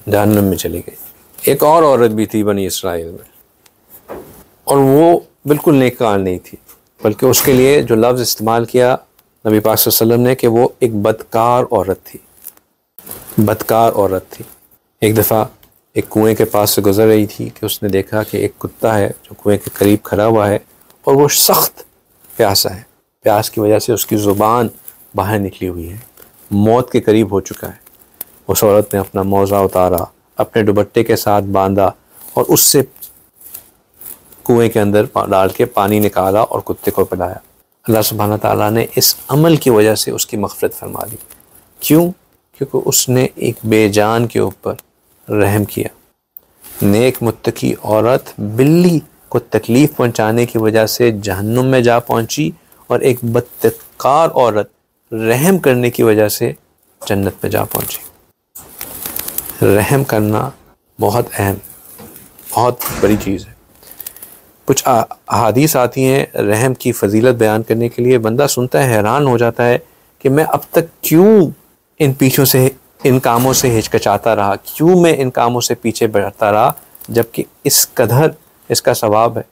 जहन्नम में चली गई। एक और औरत भी थी बनी इसराइल में, और वो बिल्कुल नेककार नहीं थी, बल्कि उसके लिए जो लफ्ज़ इस्तेमाल किया नबी पाक सल्लल्लाहु अलैहि वसल्लम ने कि वो एक बदकार औरत थी, बदकार औरत थी। एक दफ़ा एक कुएं के पास से गुज़र रही थी कि उसने देखा कि एक कुत्ता है जो कुएं के करीब खड़ा हुआ है और वो सख्त प्यासा है, प्यास की वजह से उसकी ज़ुबान बाहर निकली हुई है, मौत के करीब हो चुका है। उस औरत ने अपना मौज़ा उतारा, अपने दुपट्टे के साथ बांधा और उससे कुएं के अंदर डाल के पानी निकाला और कुत्ते को पिलाया। अल्लाह सुब्हानहू तआला ने इस अमल की वजह से उसकी मग़फ़िरत फरमा दी। क्यों? क्योंकि उसने एक बेजान के ऊपर रहम किया। नेक मुत्तकी औरत बिल्ली को तकलीफ़ पहुँचाने की वजह से जहन्नुम में जा पहुँची, और एक बदकार औरत रहम करने की वजह से जन्नत में जा पहुँची। रहम करना बहुत अहम, बहुत बड़ी चीज़ है। कुछ अहादीस आती हैं रहम की फ़जीलत बयान करने के लिए, बंदा सुनता है हैरान हो जाता है कि मैं अब तक क्यों इन पीछों से, इन कामों से हिचकिचाता रहा, क्यों मैं इन कामों से पीछे बढ़ता रहा, जबकि इस कदर इसका सवाब है।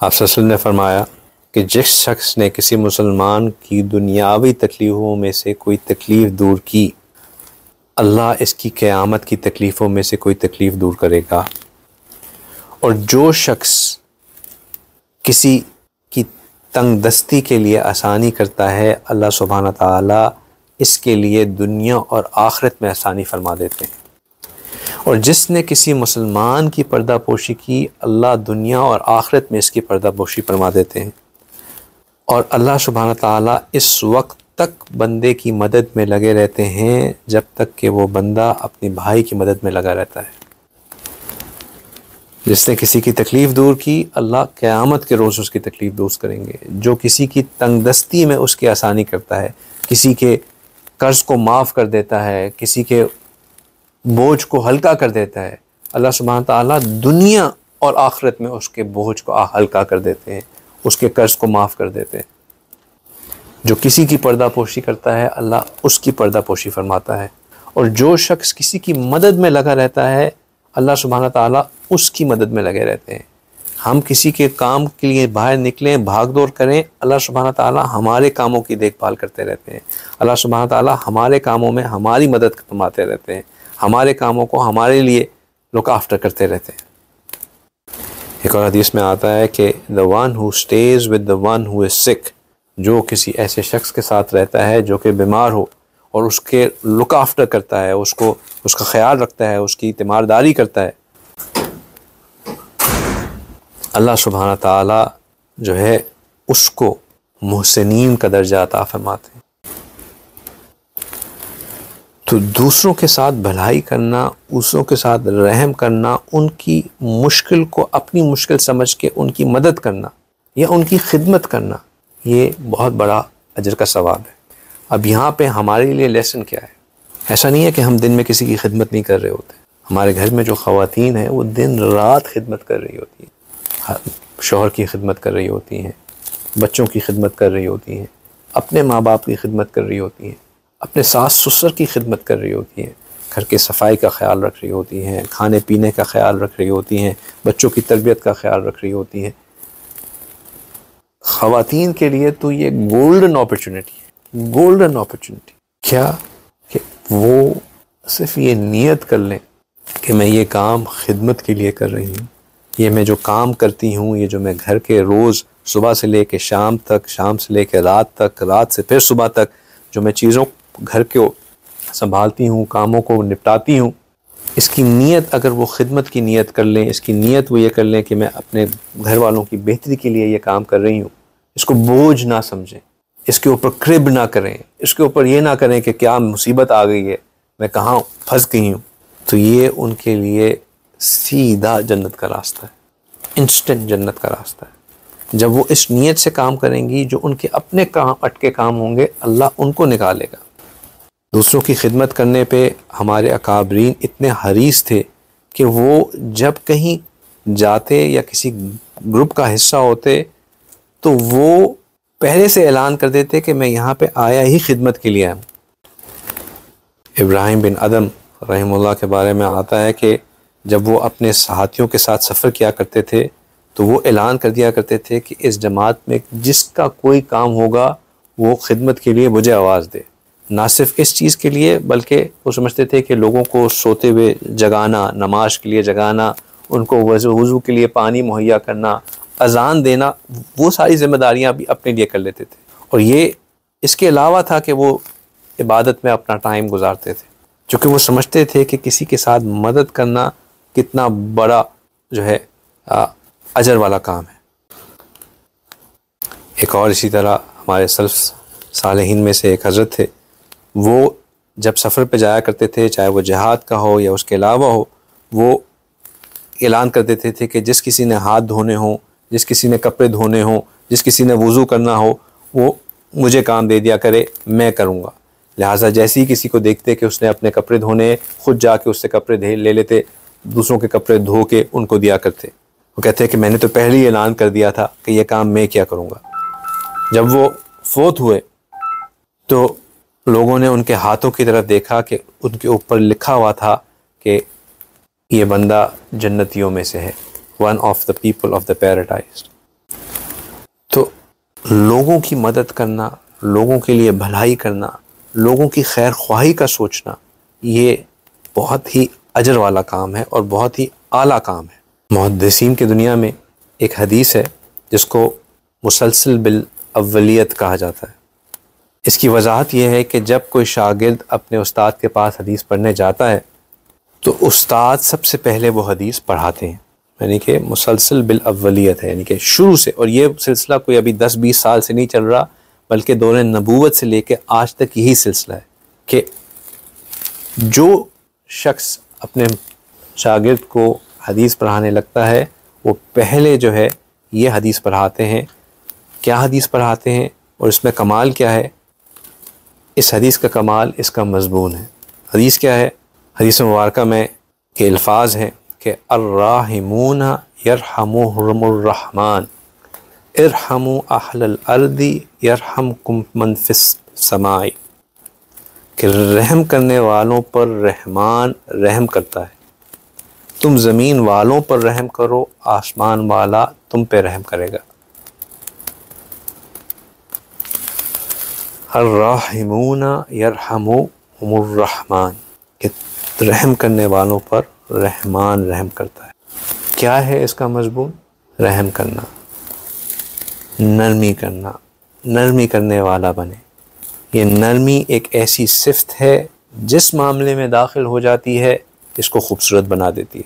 आप सल्लल्लाहु अलैहि वसल्लम ने फरमाया कि जिस शख्स ने किसी मुसलमान की दुनियावी तकलीफ़ों में से कोई तकलीफ़ दूर की, अल्लाह इसकी क़यामत की तकलीफ़ों में से कोई तकलीफ़ दूर करेगा। और जो शख्स किसी की तंगदस्ती के लिए आसानी करता है, अल्लाह सुब्हानहू तआला इसके लिए दुनिया और आखिरत में आसानी फरमा देते हैं। और जिसने किसी मुसलमान की पर्दापोशी की, अल्लाह दुनिया और आखिरत में इसकी पर्दापोशी फरमा देते हैं। और अल्लाह सुब्हानहू तआला इस वक्त तक बंदे की मदद में लगे रहते हैं जब तक कि वो बंदा अपने भाई की मदद में लगा रहता है। जिसने किसी की तकलीफ़ दूर की, अल्लाह क़यामत के रोज़ उसकी तकलीफ़ दूर करेंगे। जो किसी की तंगदस्ती में उसकी आसानी करता है, किसी के कर्ज़ को माफ़ कर देता है, किसी के बोझ को हल्का कर देता है, अल्लाह सुब्हानहू तआला दुनिया और आखिरत में उसके बोझ को हल्का कर देते हैं, उसके कर्ज़ को माफ़ कर देते हैं। जो किसी की पर्दापोशी करता है, अल्लाह उसकी पर्दापोशी फरमाता है। और जो शख्स किसी की मदद में लगा रहता है, अल्लाह सुब्हानहू तआला उसकी मदद में लगे रहते हैं। हम किसी के काम के लिए बाहर निकलें, भाग दौड़ करें, अल्लाह सुब्हानहू तआला हमारे कामों की देखभाल करते रहते हैं। अल्लाह सुब्हानहू तआला हमारे कामों में हमारी मदद फरमाते रहते हैं, हमारे कामों को हमारे लिए लुक आफ्टर करते रहते हैं। एक और हदीस में आता है कि the one who stage with the one who is sick, जो किसी ऐसे शख्स के साथ रहता है जो कि बीमार हो और उसके लुक आफ्टर करता है, उसको उसका ख्याल रखता है, उसकी तीमारदारी करता है, अल्लाह सुब्हानहू तआला जो है उसको मुहसिनीन का दर्जा अता फरमाते हैं। तो दूसरों के साथ भलाई करना, दूसरों के साथ रहम करना, उनकी मुश्किल को अपनी मुश्किल समझ के उनकी मदद करना या उनकी खिदमत करना, ये बहुत बड़ा अजर का सवाब है। अब यहाँ पे हमारे लिए लेसन क्या है? ऐसा नहीं है कि हम दिन में किसी की खिदमत नहीं कर रहे होते। हमारे घर में जो ख़वातीन हैं वो दिन रात खिदमत कर रही होती हैं, शौहर की खिदमत कर रही होती हैं, बच्चों की खिदमत कर रही होती हैं, अपने माँ बाप की खिदमत कर रही होती हैं, अपने सास ससुर की खिदमत कर रही होती हैं, घर के सफाई का ख्याल रख रही होती हैं, खाने पीने का ख्याल रख रही होती हैं, बच्चों की तरबियत का ख्याल रख रही होती हैं। ख़वातीन के लिए तो ये गोल्डन अपॉर्चुनिटी है, गोल्डन अपॉर्चुनिटी। क्या कि वो सिर्फ ये नियत कर लें कि मैं ये काम खिदमत के लिए कर रही हूँ, ये मैं जो काम करती हूँ, ये जो मैं घर के रोज़ सुबह से लेके शाम तक, शाम से लेके रात तक, रात से फिर सुबह तक जो मैं चीज़ों घर को संभालती हूँ, कामों को निपटाती हूँ, इसकी नीयत अगर वो खिदमत की नीयत कर लें, इसकी नीयत वो ये कर लें कि मैं अपने घर वालों की बेहतरी के लिए ये काम कर रही हूँ, इसको बोझ ना समझें, इसके ऊपर क्रिब ना करें, इसके ऊपर ये ना करें कि क्या मुसीबत आ गई है, मैं कहाँ फंस गई हूँ, तो ये उनके लिए सीधा जन्नत का रास्ता है, इंस्टेंट जन्नत का रास्ता है। जब वो इस नीयत से काम करेंगी, जो उनके अपने काम अटके काम होंगे अल्लाह उनको निकालेगा। दूसरों की खिदमत करने पे हमारे अकाबरीन इतने हरीस थे कि वो जब कहीं जाते या किसी ग्रुप का हिस्सा होते तो वो पहले से ऐलान कर देते कि मैं यहाँ पे आया ही खिदमत के लिए हूँ। इब्राहिम बिन अदम रहमुल्लाह के बारे में आता है कि जब वो अपने साथियों के साथ सफ़र किया करते थे तो वो ऐलान कर दिया करते थे कि इस जमात में जिसका कोई काम होगा वो खिदमत के लिए मुझे आवाज़ दे। ना सिर्फ इस चीज़ के लिए बल्कि वो समझते थे कि लोगों को सोते हुए जगाना, नमाज के लिए जगाना, उनको वज़ू के लिए पानी मुहैया करना, अजान देना, वो सारी जिम्मेदारियां भी अपने लिए कर लेते थे। और ये इसके अलावा था कि वो इबादत में अपना टाइम गुजारते थे, क्योंकि वो समझते थे कि किसी के साथ मदद करना कितना बड़ा जो है अजर वाला काम है। एक और इसी तरह हमारे सल्फ सालेहीन में से एक हज़रत थे, वो जब सफ़र पे जाया करते थे, चाहे वो जिहाद का हो या उसके अलावा हो, वो ऐलान कर देते थे कि जिस किसी ने हाथ धोने हों, जिस किसी ने कपड़े धोने हों, जिस किसी ने वज़ू करना हो, वो मुझे काम दे दिया करे, मैं करूँगा। लिहाजा जैसे ही किसी को देखते कि उसने अपने कपड़े धोने, ख़ुद जाके उससे कपड़े ले लेते, दूसरों के कपड़े धो के उनको दिया करते। वो कहते हैं कि मैंने तो पहले ही ऐलान कर दिया था कि यह काम मैं क्या करूँगा। जब वो फोत हुए तो लोगों ने उनके हाथों की तरफ देखा कि उनके ऊपर लिखा हुआ था कि ये बंदा जन्नतियों में से है, one of the people of the paradise. तो लोगों की मदद करना, लोगों के लिए भलाई करना, लोगों की खैर ख्वाही का सोचना, ये बहुत ही अजर वाला काम है और बहुत ही आला काम है। मुहद्दिसीन की दुनिया में एक हदीस है जिसको मुसलसल बिल अव्वलियत कहा जाता है। इसकी वजाहत यह है कि जब कोई शागिर्द अपने उस्ताद के पास हदीस पढ़ने जाता है तो उस्ताद सबसे पहले वो हदीस पढ़ाते हैं, यानी कि मुसलसल बिल अव्वलियत है, यानी कि शुरू से। और ये सिलसिला कोई अभी 10-20 साल से नहीं चल रहा, बल्कि दौरे नबूवत से लेके आज तक यही सिलसिला है कि जो शख्स अपने शागिर्द को हदीस पढ़ाने लगता है वो पहले जो है ये हदीस पढ़ाते हैं। क्या हदीस पढ़ाते हैं और इसमें कमाल क्या है? इस हदीस का कमाल इसका मज़मून है। हदीस क्या है? हदीस मुबारका में के अल्फाज हैं कि अर्राहिमून यरहमुहुमुर रहमान इरहमू अहलल अर्दी यरहमकुम मन फिस समाई, कि रहम करने वालों पर रहमान रहम करता है, तुम ज़मीन वालों पर रहम करो, आसमान वाला तुम पे रहम करेगा। अर्राहिमून यरहमुहुमुर रहमान, कि रहम करने वालों पर रहमान रहम करता है। क्या है इसका मज़मून? रहम करना, नरमी करना, नरमी करने वाला बने। ये नरमी एक ऐसी सिफ्त है जिस मामले में दाखिल हो जाती है इसको खूबसूरत बना देती है,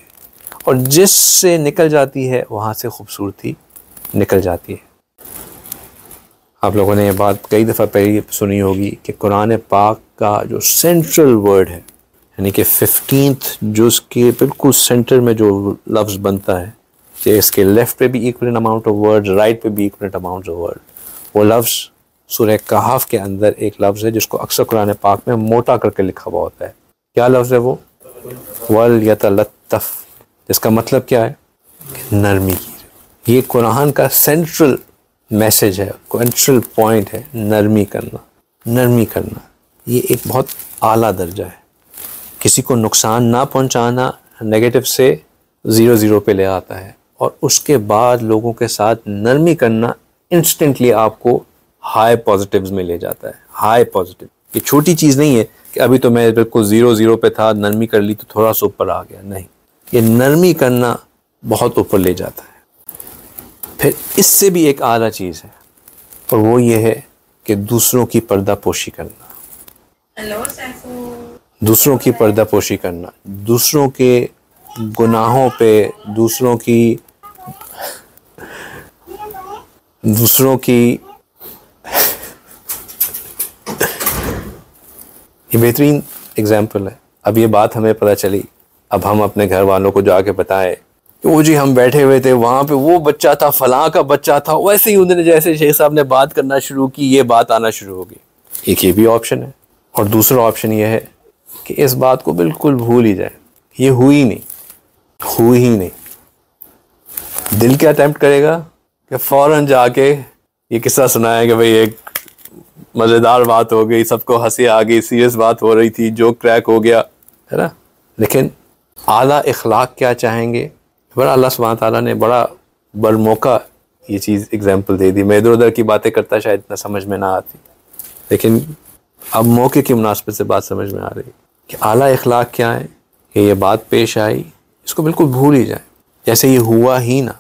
और जिससे निकल जाती है वहाँ से खूबसूरती निकल जाती है। आप लोगों ने ये बात कई दफ़ा पहले सुनी होगी कि कुरान पाक का जो सेंट्रल वर्ड है, यानी कि 15th जुज़ के बिल्कुल सेंटर में जो लफ्ज़ बनता है, कि इसके लेफ़्ट पे भी equal amount of word, right पे भी इक्वल अमाउंट ऑफ वर्ड, वो लफ्ज़ सूरह कहफ के अंदर एक लफ्ज़ है जिसको अक्सर कुरान पाक में मोटा करके लिखा हुआ होता है। क्या लफ्ज़ है वो? वल यतलत्तफ, जिसका मतलब क्या है? नरमी की। ये कुरान का सेंट्रल मैसेज है, सेंट्रल पॉइंट है, नरमी करना। नरमी करना ये एक बहुत आला दर्जा है। किसी को नुकसान ना पहुंचाना नेगेटिव से 0 पे ले आता है, और उसके बाद लोगों के साथ नरमी करना इंस्टेंटली आपको हाई पॉजिटिव्स में ले जाता है। हाई पॉजिटिव, ये छोटी चीज़ नहीं है कि अभी तो मैं बिल्कुल 0 पे था, नरमी कर ली तो थोड़ा सा ऊपर आ गया। नहीं, ये नरमी करना बहुत ऊपर ले जाता है। फिर इससे भी एक आला चीज़ है, और वो ये है कि दूसरों की पर्दापोशी करना। दूसरों की पर्दापोशी करना, दूसरों के गुनाहों पे, दूसरों की ये बेहतरीन एग्जाम्पल है। अब ये बात हमें पता चली, अब हम अपने घर वालों को जाके बताएं कि वो जी हम बैठे हुए थे वहाँ पे, वो बच्चा था, फलां का बच्चा था, वैसे ही उन्होंने जैसे शेख साहब ने बात करना शुरू की, ये बात आना शुरू हो गई। एक ये भी ऑप्शन है, और दूसरा ऑप्शन ये है कि इस बात को बिल्कुल भूल ही जाए, ये हुई ही नहीं। दिल क्या अटेम्प्ट करेगा कि फ़ौरन जाके ये किस्सा सुनाया कि भाई एक मज़ेदार बात हो गई, सबको हंसी आ गई, सीरियस बात हो रही थी, जोक क्रैक हो गया, है ना। लेकिन आला इखलाक क्या चाहेंगे? बड़ा अल्लाह सुब्हान ताला ने बड़ा बरमौका ये चीज़ एग्जाम्पल दे दी। मैं इधर उधर की बातें करता शायद इतना समझ में ना आती, लेकिन अब मौके की मुनासबत से बात समझ में आ रही कि आला इखलाक क्या है। कि ये बात पेश आई, इसको बिल्कुल भूल ही जाए जैसे ये हुआ ही ना।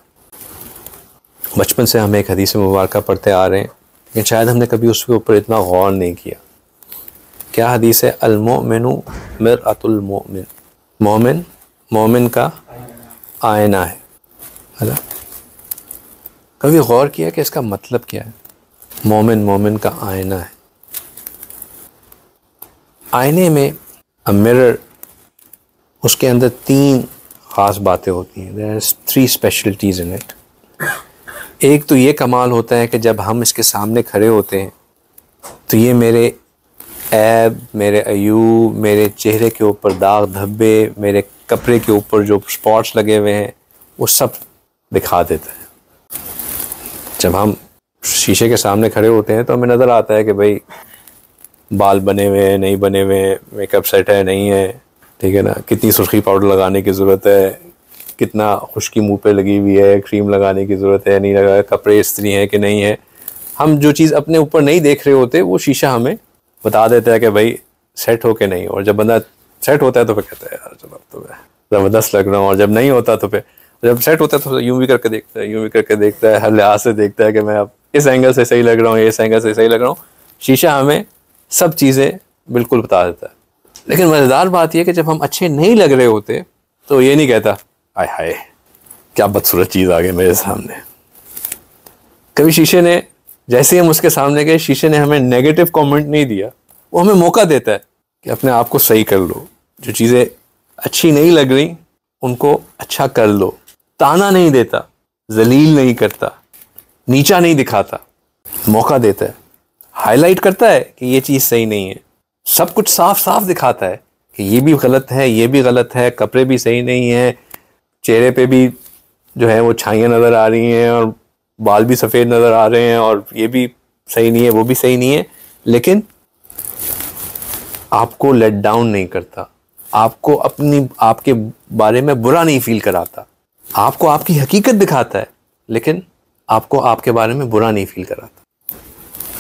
बचपन से हम एक हदीस मुबारका पढ़ते आ रहे हैं, लेकिन शायद हमने कभी उसके ऊपर इतना गौर नहीं किया। क्या हदीस है? अल-मुमिनु मिरअतुल मुमिन, मोमिन मोमिन का आईना है ना। कभी गौर किया कि इसका मतलब क्या है? मोमिन का आईना है। आईने में मिरर, उसके अंदर 3 ख़ास बातें होती हैं। There are 3 specialities in it. एक तो ये कमाल होता है कि जब हम इसके सामने खड़े होते हैं तो ये मेरे ऐब, मेरे अयूब, मेरे चेहरे के ऊपर दाग धब्बे, मेरे कपड़े के ऊपर जो स्पॉट्स लगे हुए हैं, वो सब दिखा देता है। जब हम शीशे के सामने खड़े होते हैं तो हमें नज़र आता है कि भाई बाल बने हुए हैं, नहीं बने हुए हैं, मेकअप सेट है, नहीं है, ठीक है ना, कितनी सुर्खी पाउडर लगाने की ज़रूरत है, कितना खुश्की मुंह पे लगी हुई है, क्रीम लगाने की ज़रूरत है, नहीं लगा, कपड़े इस्त्री हैं कि नहीं है। हम जो चीज़ अपने ऊपर नहीं देख रहे होते वो शीशा हमें बता देता है कि भाई सेट हो के नहीं। और जब बंदा सेट होता है तो फिर कहता है यार चलो तो मैं ज़बरदस्त लग रहा हूँ, और जब नहीं होता तो फिर, जब सेट होता है तो यूँ भी करके देखता है, यूँ भी करके देखता है, हर लिहाज से देखता है कि मैं अब इस एंगल से सही लग रहा हूँ, इस एंगल से सही लग रहा हूँ। शीशा हमें सब चीज़ें बिल्कुल बता देता है। लेकिन मज़ेदार बात यह कि जब हम अच्छे नहीं लग रहे होते तो ये नहीं कहता आय हाय क्या बदसूरत चीज़ आ गई मेरे सामने। कभी शीशे ने, जैसे ही हम उसके सामने गए, शीशे ने हमें नेगेटिव कमेंट नहीं दिया, वो हमें मौका देता है कि अपने आप को सही कर लो, जो चीज़ें अच्छी नहीं लग रही उनको अच्छा कर लो। ताना नहीं देता, जलील नहीं करता, नीचा नहीं दिखाता, मौका देता है, हाईलाइट करता है कि ये चीज़ सही नहीं है, सब कुछ साफ साफ दिखाता है कि ये भी गलत है, ये भी गलत है, कपड़े भी सही नहीं है, चेहरे पे भी जो है वो छाइयाँ नज़र आ रही हैं, और बाल भी सफ़ेद नज़र आ रहे हैं, और ये भी सही नहीं है, वो भी सही नहीं है। लेकिन आपको लेट डाउन नहीं करता, आपको आपके बारे में बुरा नहीं फील कराता, आपको आपकी हकीकत दिखाता है, लेकिन आपको आपके बारे में बुरा नहीं फील कराता।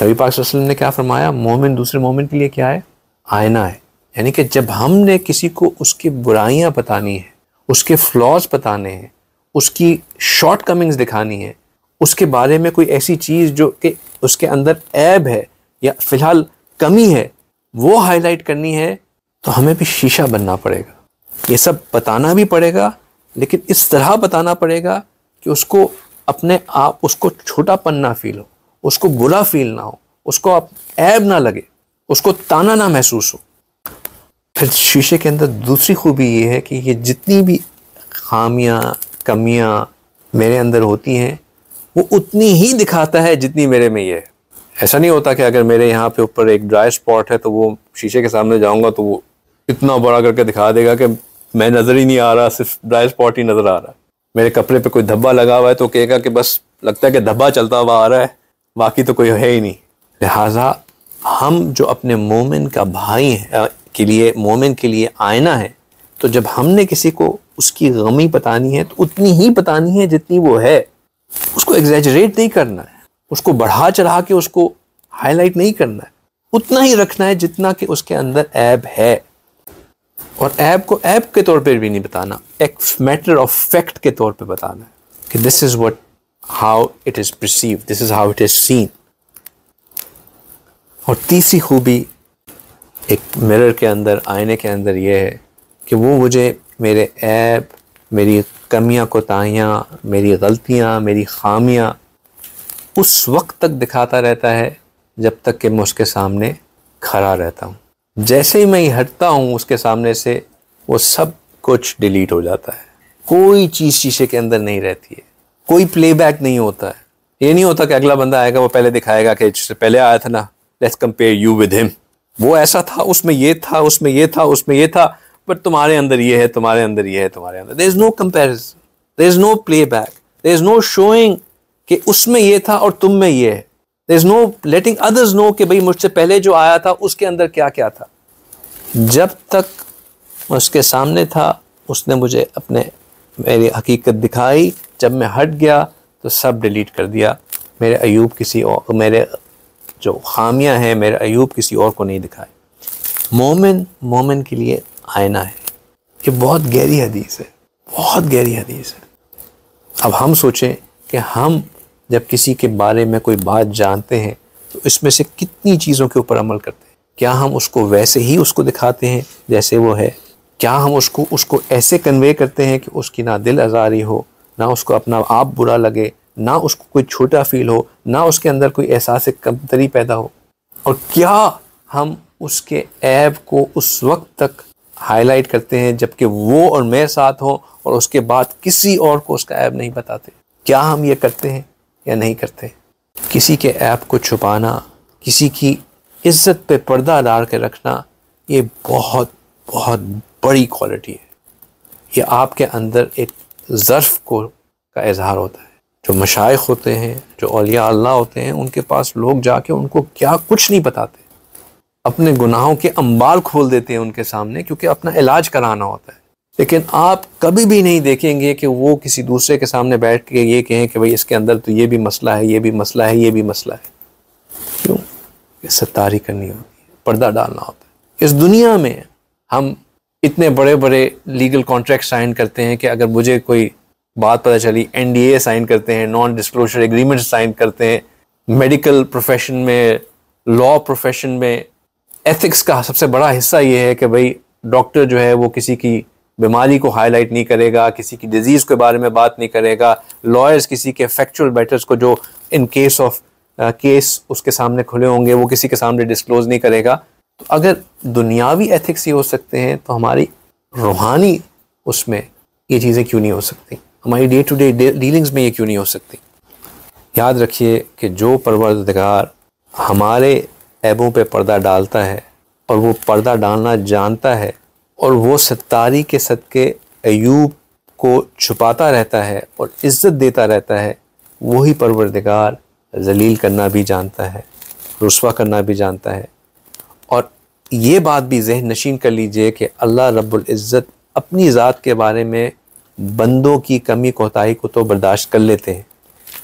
नबी पाक सल्लल्लाहु अलैहि वसल्लम ने क्या फरमाया? मोमिन दूसरे मोमिन के लिए क्या है? आईना है। यानी कि जब हमने किसी को उसकी बुराइयां बतानी है, उसके फ्लॉज बताने हैं, उसकी शॉर्ट कमिंग्स दिखानी है, उसके बारे में कोई ऐसी चीज़ जो कि उसके अंदर ऐब है या फ़िलहाल कमी है वो हाईलाइट करनी है, तो हमें भी शीशा बनना पड़ेगा। ये सब बताना भी पड़ेगा, लेकिन इस तरह बताना पड़ेगा कि उसको अपने आप, उसको छोटापन ना फील हो, उसको बुरा फील ना हो, उसको आप ऐब ना लगे, उसको ताना ना महसूस हो। फिर शीशे के अंदर दूसरी खूबी ये है कि ये जितनी भी खामियां, कमियां मेरे अंदर होती हैं वो उतनी ही दिखाता है जितनी मेरे में ये ऐसा नहीं होता कि अगर मेरे यहाँ पे ऊपर एक ड्राई स्पॉट है तो वो शीशे के सामने जाऊंगा तो वो इतना बड़ा करके दिखा देगा कि मैं नजर ही नहीं आ रहा, सिर्फ ड्राई स्पॉट ही नजर आ रहा है। मेरे कपड़े पे कोई धब्बा लगा हुआ है तो कहेगा कि बस लगता है कि धब्बा चलता हुआ आ रहा है, बाकी तो कोई है ही नहीं। लिहाजा हम जो अपने मोमिन का भाई है के लिए, मोमिन के लिए आईना है, तो जब हमने किसी को उसकी गमी बतानी है तो उतनी ही बतानी है जितनी वो है। उसको एग्जैजरेट नहीं करना है, उसको बढ़ा चढ़ा के उसको हाईलाइट नहीं करना है, उतना ही रखना है जितना कि उसके अंदर ऐब है। और ऐब को ऐब के तौर पे भी नहीं बताना, एक मैटर ऑफ फैक्ट के तौर पे बताना है कि this is what how it is perceived, this is how it is seen. और तीसरी खूबी एक मिरर के अंदर, आईने के अंदर ये है कि वो मुझे मेरे ऐब, मेरी कमियां कोताहियाँ, मेरी गलतियाँ, मेरी खामियां उस वक्त तक दिखाता रहता है जब तक कि मैं उसके सामने खड़ा रहता हूँ। जैसे ही मैं हटता हूँ उसके सामने से, वो सब कुछ डिलीट हो जाता है। कोई चीज़ शीशे के अंदर नहीं रहती है, कोई प्लेबैक नहीं होता है। ये नहीं होता कि अगला बंदा आएगा वो पहले दिखाएगा कि जिससे पहले आया था ना, let's compare you with him, वो ऐसा था, उसमें ये था, उसमें ये था, उसमें ये था, बट तुम्हारे अंदर ये है, तुम्हारे अंदर ये है, तुम्हारे अंदर। There is no comparison, there is no playback, there is no showing कि उसमें ये था और तुम में ये है। There is no letting others know कि भाई मुझसे पहले जो आया था उसके अंदर क्या क्या था। जब तक उसके सामने था उसने मुझे मेरी हकीकत दिखाई, जब मैं हट गया तो सब डिलीट कर दिया। मेरे अयूब किसी और, मेरे जो खामियां हैं, मेरे अयूब किसी और को नहीं दिखाए। मोमिन के लिए आईना है। ये बहुत गहरी हदीस है, बहुत गहरी हदीस है। अब हम सोचें कि हम जब किसी के बारे में कोई बात जानते हैं तो इसमें से कितनी चीज़ों के ऊपर अमल करते हैं। क्या हम उसको वैसे ही उसको दिखाते हैं जैसे वो है? क्या हम उसको ऐसे कन्वे करते हैं कि उसकी ना दिल आज़ारी हो, ना उसको अपना आप बुरा लगे, ना उसको कोई छोटा फील हो, ना उसके अंदर कोई एहसास कमतरी पैदा हो? और क्या हम उसके ऐब को उस वक्त तक हाईलाइट करते हैं जबकि वो और मैं साथ हों और उसके बाद किसी और को उसका ऐब नहीं बताते? क्या हम ये करते हैं या नहीं करते? किसी के ऐब को छुपाना, किसी की इज्जत पे पर्दा डाल के रखना, ये बहुत बहुत बड़ी क्वालिटी है। ये आपके अंदर एक ज़र्फ़ का इजहार होता है। जो मशाइख होते हैं, जो औलिया अल्लाह होते हैं, उनके पास लोग जाके उनको क्या कुछ नहीं बताते, अपने गुनाहों के अंबार खोल देते हैं उनके सामने, क्योंकि अपना इलाज कराना होता है। लेकिन आप कभी भी नहीं देखेंगे कि वो किसी दूसरे के सामने बैठ के ये कहें कि भाई इसके अंदर तो ये भी मसला है, ये भी मसला है, ये भी मसला है। क्यों? ये सत्तारी करनी होती है, पर्दा डालना होता है। इस दुनिया में हम इतने बड़े बड़े लीगल कॉन्ट्रैक्ट साइन करते हैं कि अगर मुझे कोई बात पता चली, NDA साइन करते हैं, नॉन डिस्क्लोजर एग्रीमेंट साइन करते हैं। मेडिकल प्रोफेशन में, लॉ प्रोफेशन में एथिक्स का सबसे बड़ा हिस्सा ये है कि भाई डॉक्टर जो है वो किसी की बीमारी को हाईलाइट नहीं करेगा, किसी की डिजीज़ के बारे में बात नहीं करेगा। लॉयर्स किसी के फैक्चुअल मैटर्स को जो इन केस ऑफ केस उसके सामने खुले होंगे वो किसी के सामने डिस्क्लोज नहीं करेगा। तो अगर दुनियावी एथिक्स ये हो सकते हैं तो हमारी रूहानी उसमें ये चीज़ें क्यों नहीं हो सकती? हमारी डे टू डे डीलिंग्स में ये क्यों नहीं हो सकती? याद रखिए कि जो परवरदिगार हमारे ऐबों पे पर्दा डालता है और वो पर्दा डालना जानता है और वो सत्तारी के सदके अयूब को छुपाता रहता है और इज़्ज़त देता रहता है, वही परवरदिगार जलील करना भी जानता है, रुस्वा करना भी जानता है। और ये बात भी ज़हन नशीन कर लीजिए कि अल्लाह रब्बुल इज़्ज़त अपनी ज़ात के बारे में बंदों की कमी कोताही को तो बर्दाश्त कर लेते हैं,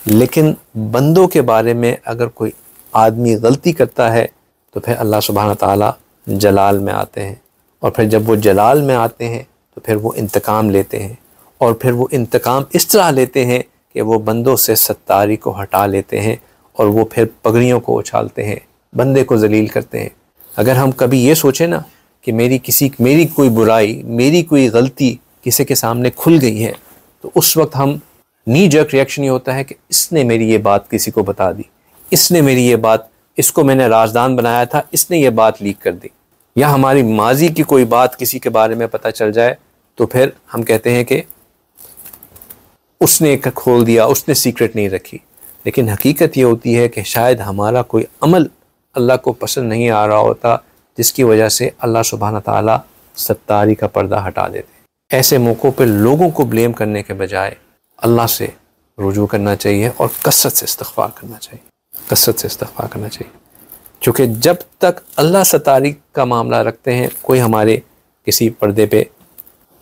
लेकिन बंदों के बारे में अगर कोई आदमी गलती करता है तो फिर अल्लाह सुब्हान ताला जलाल में आते हैं। और फिर जब वो जलाल में आते हैं तो फिर वो इंतकाम लेते हैं, और फिर वो इंतकाम इस तरह लेते हैं कि वो बंदों से सत्तारी को हटा लेते हैं और वो फिर पगड़ियों को उछालते हैं, बंदे को जलील करते हैं। अगर हम कभी ये सोचें ना कि मेरी कोई बुराई, मेरी कोई गलती किसी के सामने खुल गई है, तो उस वक्त हम नी जर्क रिएक्शन ये होता है कि इसने मेरी ये बात किसी को बता दी, इसने मेरी ये बात, इसको मैंने राजदान बनाया था, इसने ये बात लीक कर दी। या हमारी माजी की कोई बात किसी के बारे में पता चल जाए तो फिर हम कहते हैं कि उसने खोल दिया, उसने सीक्रेट नहीं रखी। लेकिन हकीकत ये होती है कि शायद हमारा कोई अमल अल्लाह को पसंद नहीं आ रहा होता, जिसकी वजह से अल्लाह सुब्हानहू तआला सत्तारी का पर्दा हटा देते। ऐसे मौक़ों पर लोगों को ब्लेम करने के बजाय अल्लाह से रुजू करना चाहिए और कसरत से इस्तिग़फ़ार करना चाहिए, कसरत से इस्तिग़फ़ार करना चाहिए। क्योंकि जब तक अल्लाह सत्तारी का मामला रखते हैं, कोई हमारे किसी पर्दे पे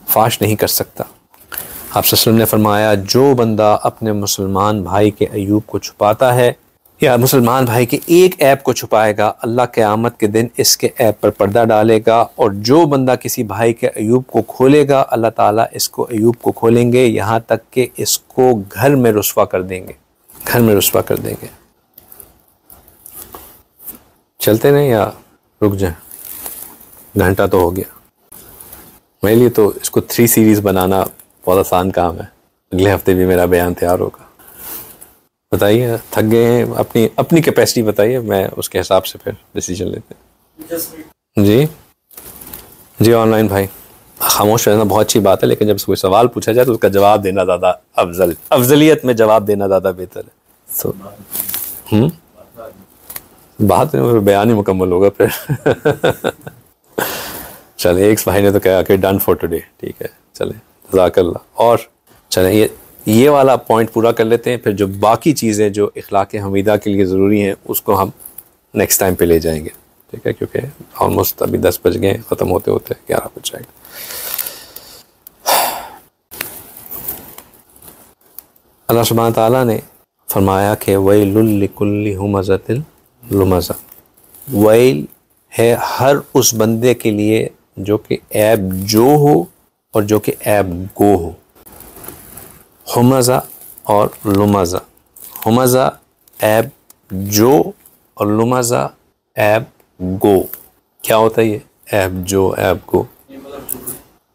फाश नहीं कर सकता। आप सल्लल्लाहु अलैहि वसल्लम ने फरमाया, जो बंदा अपने मुसलमान भाई के अयूब को छुपाता है या मुसलमान भाई के एक ऐब को छुपाएगा, अल्लाह क़यामत के दिन इसके ऐब पर पर्दा डालेगा। और जो बंदा किसी भाई के अयूब को खोलेगा, अल्लाह ताला इसको अयूब को खोलेंगे, यहाँ तक कि इसको घर में रुस्वा कर देंगे, घर में रुस्वा कर देंगे। चलते नहीं या रुक जाए? घंटा तो हो गया। मेरे लिए तो इसको 3 सीरीज़ बनाना बहुत आसान काम है। अगले हफ्ते भी मेरा बयान तैयार होगा। बताइए, थक गए हैं? अपनी कैपेसिटी बताइए, मैं उसके हिसाब से फिर डिसीजन लेते हैं। जी ऑनलाइन भाई, खामोश रहना बहुत अच्छी बात है, लेकिन जब कोई सवाल पूछा जाए तो उसका जवाब देना ज़्यादा अफजलियत में जवाब देना ज़्यादा बेहतर है। तो बात में बयान ही मुकम्मल होगा फिर। चले, एक भाई ने तो कहा कि डन फॉर टुडे, ठीक है, चले जज़ाकल्लाह। और चले ये वाला पॉइंट पूरा कर लेते हैं, फिर जो बाकी चीज़ें जो इखलाक हमीदा के लिए ज़रूरी हैं उसको हम नेक्स्ट टाइम पे ले जाएंगे, ठीक है, क्योंकि ऑलमोस्ट अभी 10 बज गए, ख़त्म होते होते 11 बज जाएगा। अल्लाह सुब्हानहू तआला ने फरमाया कि वैलुल लिकुल्लि हुमज़तिल लुमज़ा, वैल है हर उस बंदे के लिए जो कि ऐब जो हो और जो कि ऐब गो हो। हुमज़ा और लुमज़ा, हुमज़ा ऐब जो और लुमज़ा ऐब गो। क्या होता है ये ऐब जो ऐब गो?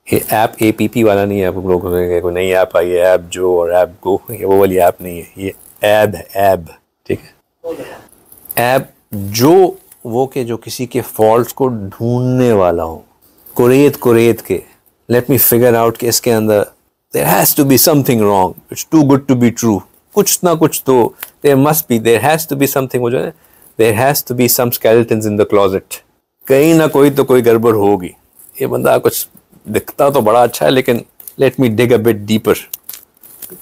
ये ऐप APP वाला नहीं है, आप लोग को नई ऐप आई है ऐप जो और ऐप गो, ये वो वाली ऐप नहीं है, ये ऐब है, ऐब, ठीक है। ऐब जो वो के जो किसी के फॉल्ट्स को ढूंढने वाला हो, कुरेद के लेट मी फिगर आउट कि इसके अंदर there has to be something wrong, it's too good to be true, कुछ ना कुछ तो there must be, there has to be something, वो जो है there has to be some skeletons in the closet, कहीं ना कोई तो कोई गड़बड़ होगी। ये बंदा कुछ दिखता तो बड़ा अच्छा है, लेकिन let me dig a bit deeper,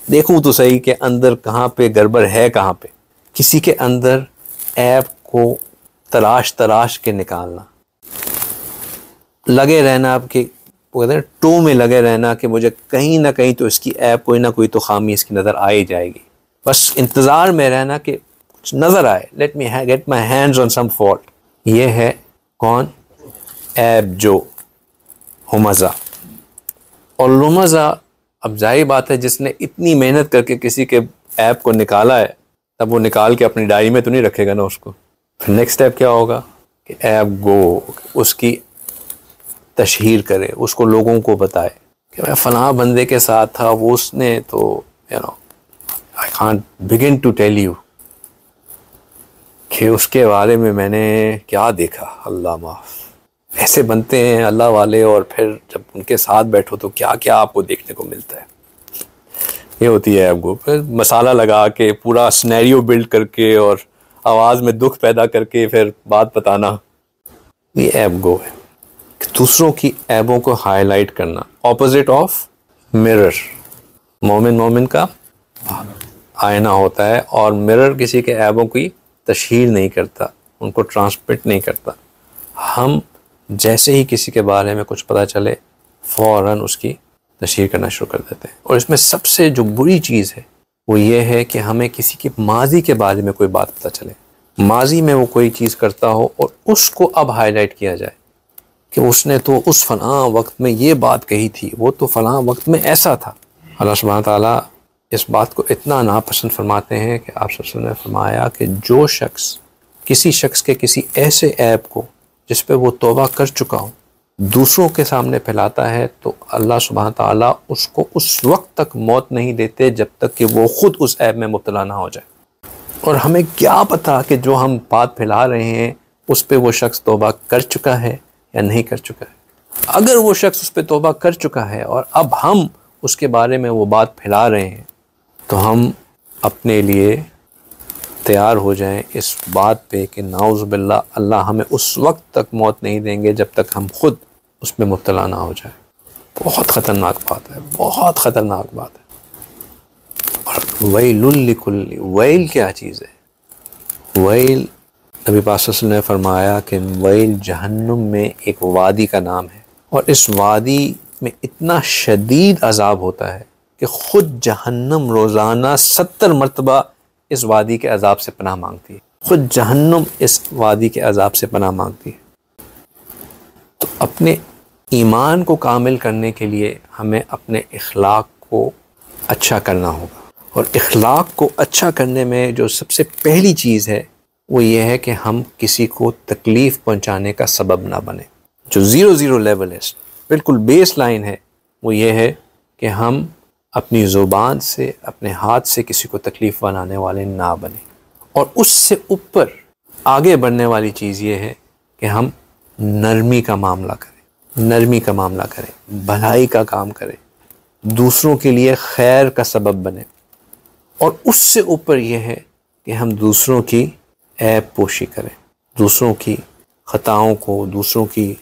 देखूं तो सही कि अंदर कहाँ पे गड़बड़ है, कहाँ पे। किसी के अंदर ऐप को तराश के निकालना, लगे रहना, आपके वो कहते हैं टो में लगे रहना कि मुझे कहीं ना कहीं तो इसकी ऐप कोई ना कोई तो खामी इसकी नज़र आ ही जाएगी, बस इंतज़ार में रहना कि कुछ नज़र आए, let me get my hands on some fault. ये है कौन? ऐप जो, हुमज़ा। और लुमज़ा, अब जाहिर बात है जिसने इतनी मेहनत करके किसी के ऐप को निकाला है, तब वो निकाल के अपनी डायरी में तो नहीं रखेगा ना उसको। फिर नेक्स्ट स्टेप क्या होगा कि ऐप गो, उसकी तशहीर करे, उसको लोगों को बताए कि मैं फ़लाँ बंदे के साथ था, वो उसने तो I can't begin to tell you कि उसके बारे में मैंने क्या देखा। अल्लाह माफ़, ऐसे बनते हैं अल्लाह वाले, और फिर जब उनके साथ बैठो तो क्या क्या आपको देखने को मिलता है। ये होती है आपको फिर मसाला लगा के पूरा सिनेरियो बिल्ड करके और आवाज़ में दुख पैदा करके फिर बात बताना, ये ऐब गो है। दूसरों की ऐबों को हाईलाइट करना, ऑपोजिट ऑफ मिरर। मोमिन का आईना होता है, और मिरर किसी के ऐबों की तशहीर नहीं करता, उनको ट्रांसमिट नहीं करता। हम जैसे ही किसी के बारे में कुछ पता चले फ़ौरन उसकी तशहीर करना शुरू कर देते हैं। और इसमें सबसे जो बुरी चीज़ है वो ये है कि हमें किसी के माजी के बारे में कोई बात पता चले, माजी में वो कोई चीज़ करता हो और उसको अब हाईलाइट किया जाए कि उसने तो उस फ़लाँ वक्त में ये बात कही थी, वो तो फ़लाँ वक्त में ऐसा था। अल्लाह सुब्हानहू तआला इस बात को इतना नापसंद फरमाते हैं कि आप सल्लल्लाहु अलैहि वसल्लम ने फरमाया कि जो शख्स किसी शख्स के किसी ऐसे ऐब को जिस पे वो तौबा कर चुका हो दूसरों के सामने फैलाता है, तो अल्लाह सुब्हानहू तआला उसको उस वक्त तक मौत नहीं देते जब तक कि वो ख़ुद उस ऐब में मुब्तला ना हो जाए। और हमें क्या पता कि जो हम बात फैला रहे हैं उस पे वो शख्स तौबा कर चुका है या नहीं कर चुका है। अगर वो शख्स उस पे तौबा कर चुका है और अब हम उसके बारे में वो बात फैला रहे हैं, तो हम अपने लिए तैयार हो जाएं इस बात पे कि नाउज़ बिल्लाह अल्लाह हमें उस वक्त तक मौत नहीं देंगे जब तक हम खुद उसमें मुब्तला ना हो जाए। बहुत ख़तरनाक बात है, बहुत ख़तरनाक बात है। और वैलुल लिकुल्ली, वैल क्या चीज़ है? वैल नबी पाक सल्लल्लाहु अलैहि वसल्लम ने फरमाया कि वैल जहन्नुम में एक वादी का नाम है, और इस वादी में इतना शदीद अजाब होता है कि ख़ुद जहन्नुम रोज़ाना 70 मरतबा इस वादी के अजाब से पनाह मांगती है। ख़ुद जहन्नुम इस वादी के अजाब से पनाह मांगती है। तो अपने ईमान को कामिल करने के लिए हमें अपने इखलाक को अच्छा करना होगा, और इखलाक को अच्छा करने में जो सबसे पहली चीज़ है वो ये है कि हम किसी को तकलीफ़ पहुंचाने का सबब ना बने। जो 0 लेवल है, बिल्कुल बेस लाइन है, वो ये है कि हम अपनी ज़ुबान से, अपने हाथ से किसी को तकलीफ़ बनाने वाले ना बने। और उससे ऊपर आगे बढ़ने वाली चीज़ ये है कि हम नरमी का मामला करें, नरमी का मामला करें, भलाई का काम करें, दूसरों के लिए खैर का सबब बने। और उससे ऊपर ये है कि हम दूसरों की ऐब पोशी करें, दूसरों की ख़ताओं को, दूसरों की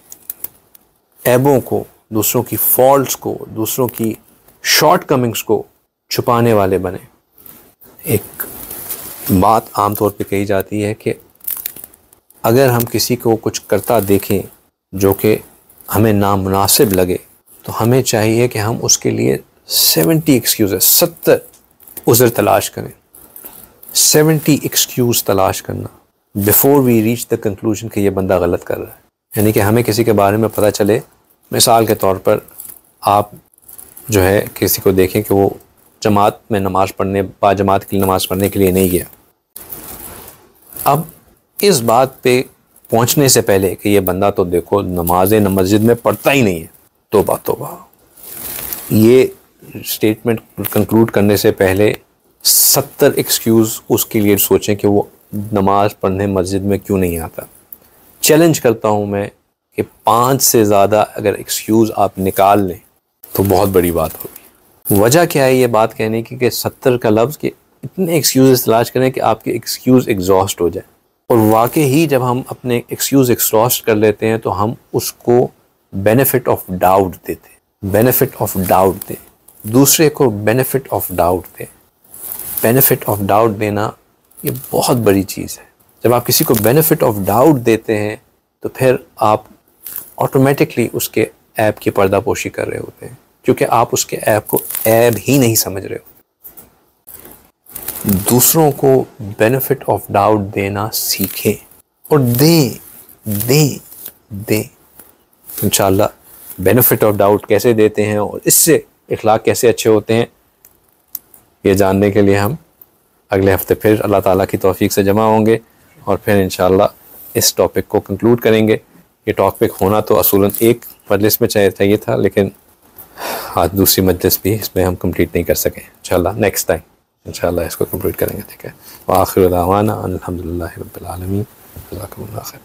ऐबों को, दूसरों की फॉल्ट्स को, दूसरों की शॉर्ट कमिंग्स को छुपाने वाले बने। एक बात आम तौर पे कही जाती है कि अगर हम किसी को कुछ करता देखें जो कि हमें नामुनासिब लगे, तो हमें चाहिए कि हम उसके लिए 70 एक्सक्यूज़, 70 उज़र तलाश करें। 70 एक्सक्यूज़ तलाश करना before we reach the conclusion कि ये बंदा गलत कर रहा है। यानी कि हमें किसी के बारे में पता चले, मिसाल के तौर पर आप जो है किसी को देखें कि वो जमात में नमाज़ पढ़ने, बाजमात की नमाज़ पढ़ने के लिए नहीं गया। अब इस बात पे पहुंचने से पहले कि ये बंदा तो देखो नमाज़ें मस्जिद में पढ़ता ही नहीं है, तौबा तौबा, ये स्टेटमेंट कंक्लूड करने से पहले 70 एक्सक्यूज़ उसके लिए सोचें कि वो नमाज़ पढ़ने मस्जिद में क्यों नहीं आता। चैलेंज करता हूँ मैं कि 5 से ज़्यादा अगर एक्सक्यूज़ आप निकाल लें तो बहुत बड़ी बात होगी। वजह क्या है ये बात कहने की कि 70 का लफ्ज़ कि इतने एक्सक्यूज़ तलाश करें कि आपके एक्सक्यूज़ एग्जॉस्ट हो जाए। और वाकई ही जब हम अपने एक्सक्यूज़ एग्जॉस्ट कर लेते हैं तो हम उसको बेनिफिट ऑफ डाउट देते, बेनिफिट ऑफ डाउट दें, दूसरे को बेनिफिट ऑफ डाउट दें। बेनिफिट ऑफ डाउट देना ये बहुत बड़ी चीज़ है। जब आप किसी को बेनिफिट ऑफ डाउट देते हैं तो फिर आप ऑटोमेटिकली उसके ऐब की पर्दापोशी कर रहे होते हैं, क्योंकि आप उसके ऐब को ऐब ही नहीं समझ रहे हो। दूसरों को बेनिफिट ऑफ डाउट देना सीखें और दें। इंशाल्लाह बेनिफिट ऑफ डाउट कैसे देते हैं और इससे इखलाक कैसे अच्छे होते हैं, ये जानने के लिए हम अगले हफ्ते फिर अल्लाह ताला की तौफीक से जमा होंगे और फिर इंशाल्लाह इस टॉपिक को कंक्लूड करेंगे। ये टॉपिक होना तो असूलन एक मजलिस में चाहिए था, लेकिन आज दूसरी मजलिस भी इसमें हम कंप्लीट नहीं कर सके। इंशाल्लाह नेक्स्ट टाइम इंशाल्लाह इसको कंप्लीट करेंगे। ठीक है। व आखिर दावाना अल्हम्दुलिल्लाहि रब्बिल आलमीन। जज़ाकुमुल्लाह खैर।